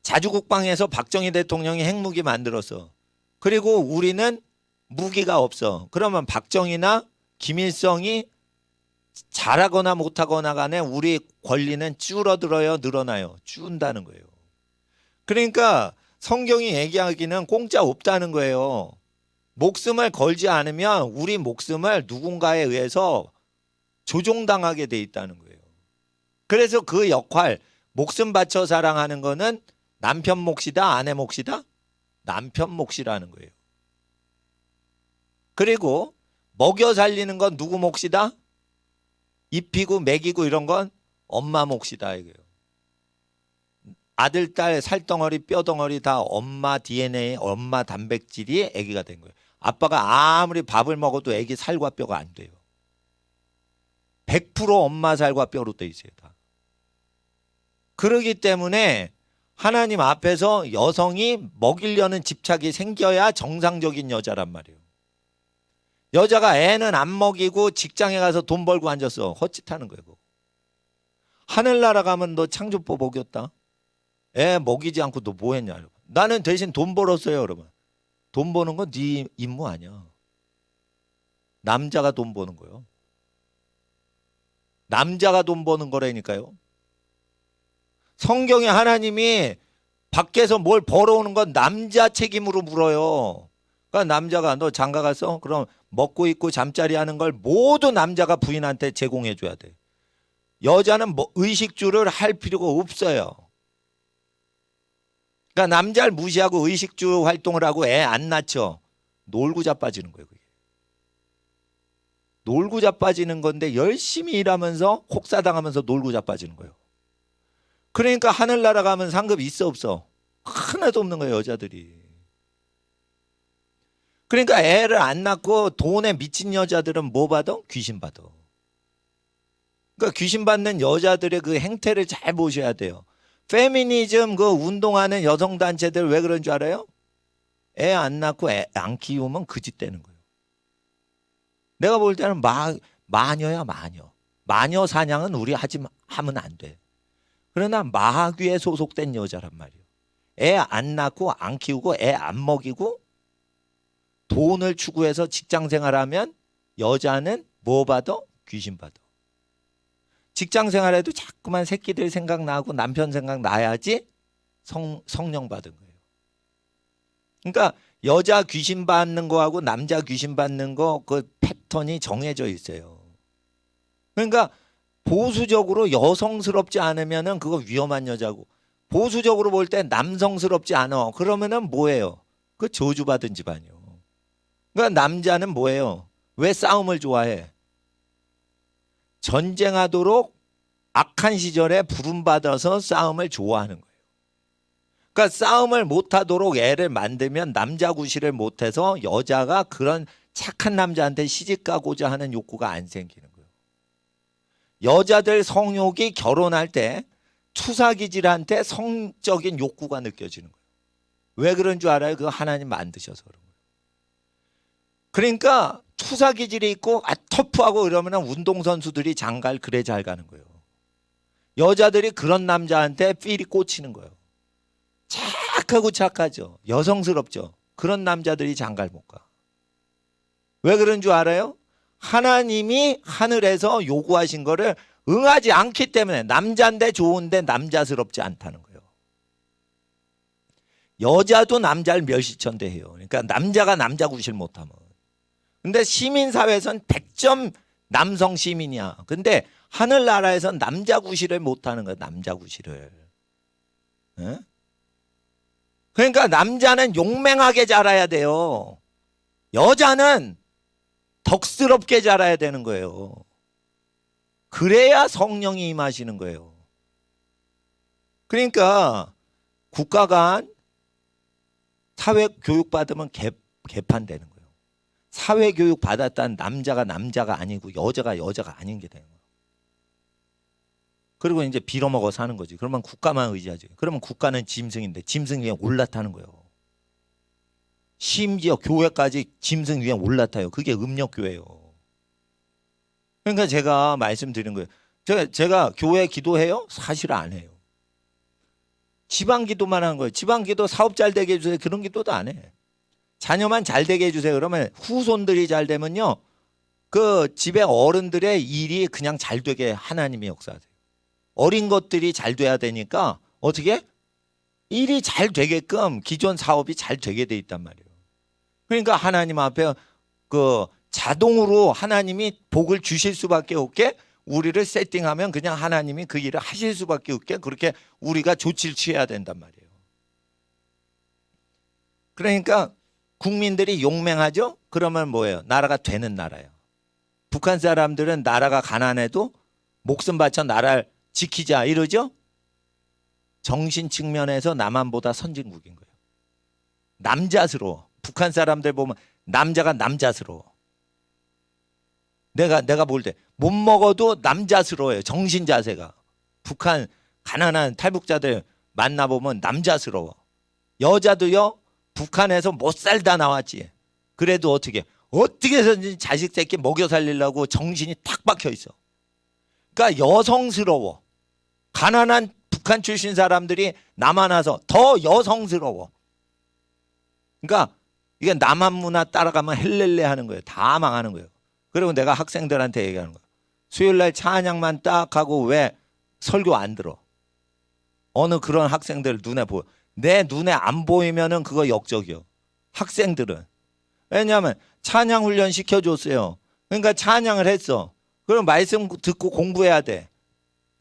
Speaker 1: 자주국방에서 박정희 대통령이 핵무기 만들었어. 그리고 우리는 무기가 없어. 그러면 박정희나 김일성이 잘하거나 못하거나 간에 우리 권리는 줄어들어요, 늘어나요? 줄는다는 거예요. 그러니까 성경이 얘기하기는 공짜 없다는 거예요. 목숨을 걸지 않으면 우리 목숨을 누군가에 의해서 조종당하게 돼 있다는 거예요. 그래서 그 역할, 목숨 바쳐 사랑하는 거는 남편 몫이다, 아내 몫이다? 남편 몫이라는 거예요. 그리고 먹여 살리는 건 누구 몫이다? 입히고 먹이고 이런 건 엄마 몫이다 이거예요. 아들, 딸, 살덩어리, 뼈덩어리 다 엄마 DNA, 엄마 단백질이 아기가 된 거예요. 아빠가 아무리 밥을 먹어도 아기 살과 뼈가 안 돼요. 100% 엄마 살과 뼈로 돼 있어요. 다. 그러기 때문에 하나님 앞에서 여성이 먹이려는 집착이 생겨야 정상적인 여자란 말이에요. 여자가 애는 안 먹이고 직장에 가서 돈 벌고 앉았어. 헛짓하는 거예요. 하늘나라 가면 너 창조법 어겼다. 애 먹이지 않고 너 뭐 했냐. 나는 대신 돈 벌었어요. 여러분. 돈 버는 건 네 임무 아니야. 남자가 돈 버는 거예요. 남자가 돈 버는 거라니까요. 성경에 하나님이 밖에서 뭘 벌어오는 건 남자 책임으로 물어요. 그러니까 남자가 너 장가 갔어? 그럼 먹고 입고 잠자리 하는 걸 모두 남자가 부인한테 제공해 줘야 돼. 여자는 뭐 의식주를 할 필요가 없어요. 그러니까 남자를 무시하고 의식주 활동을 하고 애 안 낳죠. 놀고 자빠지는 거예요. 그게. 놀고 자빠지는 건데 열심히 일하면서 혹사당하면서 놀고 자빠지는 거예요. 그러니까 하늘나라 가면 상급 있어 없어? 하나도 없는 거예요. 여자들이. 그러니까 애를 안 낳고 돈에 미친 여자들은 뭐 받아? 귀신 받아. 그러니까 귀신 받는 여자들의 그 행태를 잘 보셔야 돼요. 페미니즘 그 운동하는 여성단체들 왜 그런 줄 알아요? 애 안 낳고 애 안 키우면 그 짓 되는 거예요. 내가 볼 때는 마녀야 마녀. 마녀 사냥은 우리 하면 안 돼. 그러나 마귀에 소속된 여자란 말이에요. 애 안 낳고 안 키우고 애 안 먹이고 돈을 추구해서 직장 생활하면 여자는 뭐 받아? 귀신 받아. 직장 생활해도 자꾸만 새끼들 생각나고 남편 생각나야지 성령 받은 거예요. 그러니까 여자 귀신 받는 거하고 남자 귀신 받는 거 그 패턴이 정해져 있어요. 그러니까 보수적으로 여성스럽지 않으면은 그거 위험한 여자고, 보수적으로 볼 때 남성스럽지 않아. 그러면은 뭐예요? 그 저주받은 집안이요. 그러니까 남자는 뭐예요? 왜 싸움을 좋아해? 전쟁하도록 악한 시절에 부름받아서 싸움을 좋아하는 거예요. 그러니까 싸움을 못하도록 애를 만들면 남자 구실을 못해서 여자가 그런 착한 남자한테 시집가고자 하는 욕구가 안 생기는 거예요. 여자들 성욕이 결혼할 때 투사기질한테 성적인 욕구가 느껴지는 거예요. 왜 그런 줄 알아요? 그거 하나님 만드셔서 그런 거예요. 그러니까 투사기질이 있고 터프하고 그러면 운동선수들이 장가를 그래 잘 가는 거예요. 여자들이 그런 남자한테 필이 꽂히는 거예요. 착하고 착하죠. 여성스럽죠. 그런 남자들이 장가를 못 가. 왜 그런 줄 알아요? 하나님이 하늘에서 요구하신 거를 응하지 않기 때문에 남자인데 좋은데 남자스럽지 않다는 거예요. 여자도 남자를 멸시천대해요. 그러니까 남자가 남자 구실 못하면. 근데 시민사회에서는 100점 남성 시민이야. 근데 하늘나라에서는 남자 구실을 못하는 거예요. 남자 구실을. 네? 그러니까 남자는 용맹하게 자라야 돼요. 여자는 덕스럽게 자라야 되는 거예요. 그래야 성령이 임하시는 거예요. 그러니까 국가 간 사회 교육 받으면 개판되는 거예요. 사회 교육 받았다는 남자가 아니고 여자가 아닌 게 되는 거예요. 그리고 이제 빌어먹어 사는 거지. 그러면 국가만 의지하지. 그러면 국가는 짐승인데 짐승 위에 올라타는 거예요. 심지어 교회까지 짐승 위에 올라타요. 그게 음력교회예요. 그러니까 제가 말씀드린 거예요. 제가 교회 기도해요? 사실 안 해요. 지방 기도만 하는 거예요. 지방 기도 사업 잘 되게 해주세요. 그런 기도도 안 해. 자녀만 잘 되게 해주세요. 그러면 후손들이 잘 되면요. 그 집에 어른들의 일이 그냥 잘 되게 하나님이 역사하세요. 어린 것들이 잘 돼야 되니까 어떻게? 일이 잘 되게끔 기존 사업이 잘 되게 돼 있단 말이에요. 그러니까 하나님 앞에 그 자동으로 하나님이 복을 주실 수밖에 없게 우리를 세팅하면 그냥 하나님이 그 일을 하실 수밖에 없게 그렇게 우리가 조치를 취해야 된단 말이에요. 그러니까 국민들이 용맹하죠? 그러면 뭐예요? 나라가 되는 나라예요. 북한 사람들은 나라가 가난해도 목숨 바쳐 나라를 지키자 이러죠? 정신 측면에서 남한보다 선진국인 거예요. 남자스러워. 북한 사람들 보면 남자가 남자스러워. 내가 볼 때 못 먹어도 남자스러워요. 정신 자세가. 북한 가난한 탈북자들 만나보면 남자스러워. 여자도요. 북한에서 못 살다 나왔지. 그래도 어떻게 해서든지 자식 새끼 먹여 살리려고 정신이 탁 박혀 있어. 그러니까 여성스러워. 가난한 북한 출신 사람들이 남한 와서 더 여성스러워. 그러니까 이게 남한 문화 따라가면 헬렐레 하는 거예요. 다 망하는 거예요. 그리고 내가 학생들한테 얘기하는 거예요. 수요일날 찬양만 딱 하고 왜 설교 안 들어? 어느 그런 학생들 눈에 보여. 내 눈에 안 보이면은 그거 역적이요. 학생들은. 왜냐하면 찬양 훈련 시켜줬어요. 그러니까 찬양을 했어. 그럼 말씀 듣고 공부해야 돼.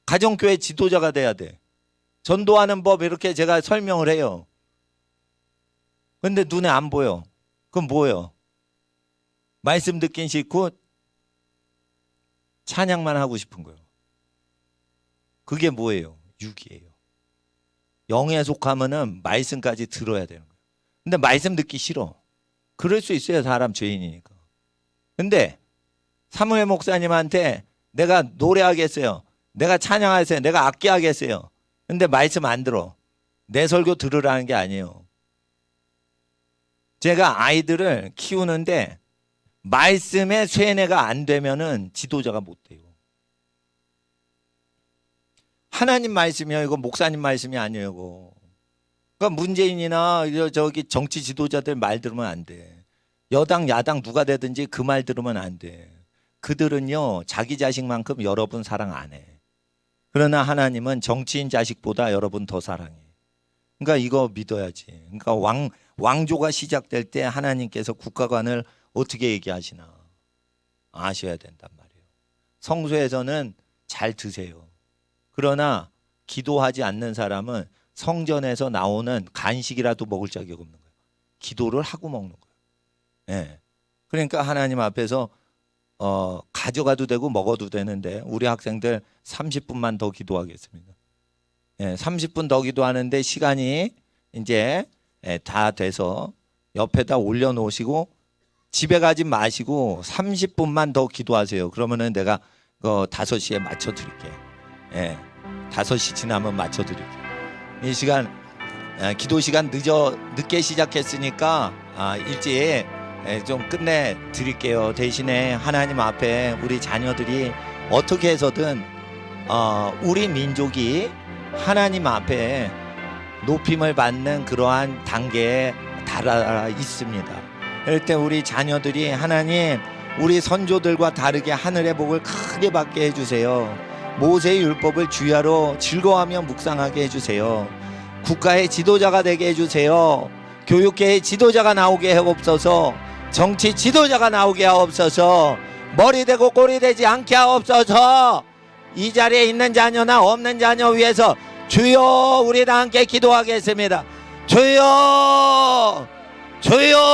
Speaker 1: 가정교회 지도자가 돼야 돼. 전도하는 법 이렇게 제가 설명을 해요. 근데 눈에 안 보여. 그럼 뭐예요? 말씀 듣긴 싫고 찬양만 하고 싶은 거예요. 그게 뭐예요? 육이에요. 영에 속하면은 말씀까지 들어야 되는 거예요. 근데 말씀 듣기 싫어. 그럴 수 있어요. 사람 죄인이니까. 근데 사무엘 목사님한테 내가 노래하겠어요. 내가 찬양하겠어요. 내가 악기하겠어요. 근데 말씀 안 들어. 내 설교 들으라는 게 아니에요. 제가 아이들을 키우는데 말씀에 쇠뇌가 안 되면은 지도자가 못 돼요. 하나님 말씀이요. 이거 목사님 말씀이 아니에요. 이거. 그러니까 문재인이나 저기 정치 지도자들 말 들으면 안 돼. 여당 야당 누가 되든지 그 말 들으면 안 돼. 그들은요 자기 자식만큼 여러분 사랑 안 해. 그러나 하나님은 정치인 자식보다 여러분 더 사랑해. 그러니까 이거 믿어야지. 그러니까 왕조가 시작될 때 하나님께서 국가관을 어떻게 얘기하시나 아셔야 된단 말이에요. 성소에서는 잘 드세요. 그러나 기도하지 않는 사람은 성전에서 나오는 간식이라도 먹을 자격이 없는 거예요. 기도를 하고 먹는 거예요. 예. 그러니까 하나님 앞에서 가져가도 되고 먹어도 되는데 우리 학생들 30분만 더 기도하겠습니다. 예, 30분 더 기도하는데 시간이 이제 다 돼서 옆에다 올려놓으시고 집에 가지 마시고 30분만 더 기도하세요. 그러면은 내가 5시에 맞춰드릴게요. 예, 5시 지나면 맞춰드릴게요. 이 시간 기도 시간 늦게 시작했으니까 일찍 좀 끝내 드릴게요. 대신에 하나님 앞에 우리 자녀들이 어떻게 해서든 우리 민족이 하나님 앞에 높임을 받는 그러한 단계에 달아 있습니다. 이럴 때 우리 자녀들이 하나님 우리 선조들과 다르게 하늘의 복을 크게 받게 해주세요. 모세의 율법을 주야로 즐거워하며 묵상하게 해주세요. 국가의 지도자가 되게 해주세요. 교육계의 지도자가 나오게 하옵소서. 정치 지도자가 나오게 하옵소서. 머리 되고 꼬리 되지 않게 하옵소서. 이 자리에 있는 자녀나 없는 자녀 위해서 주여 우리 다 함께 기도하겠습니다. 주여 주여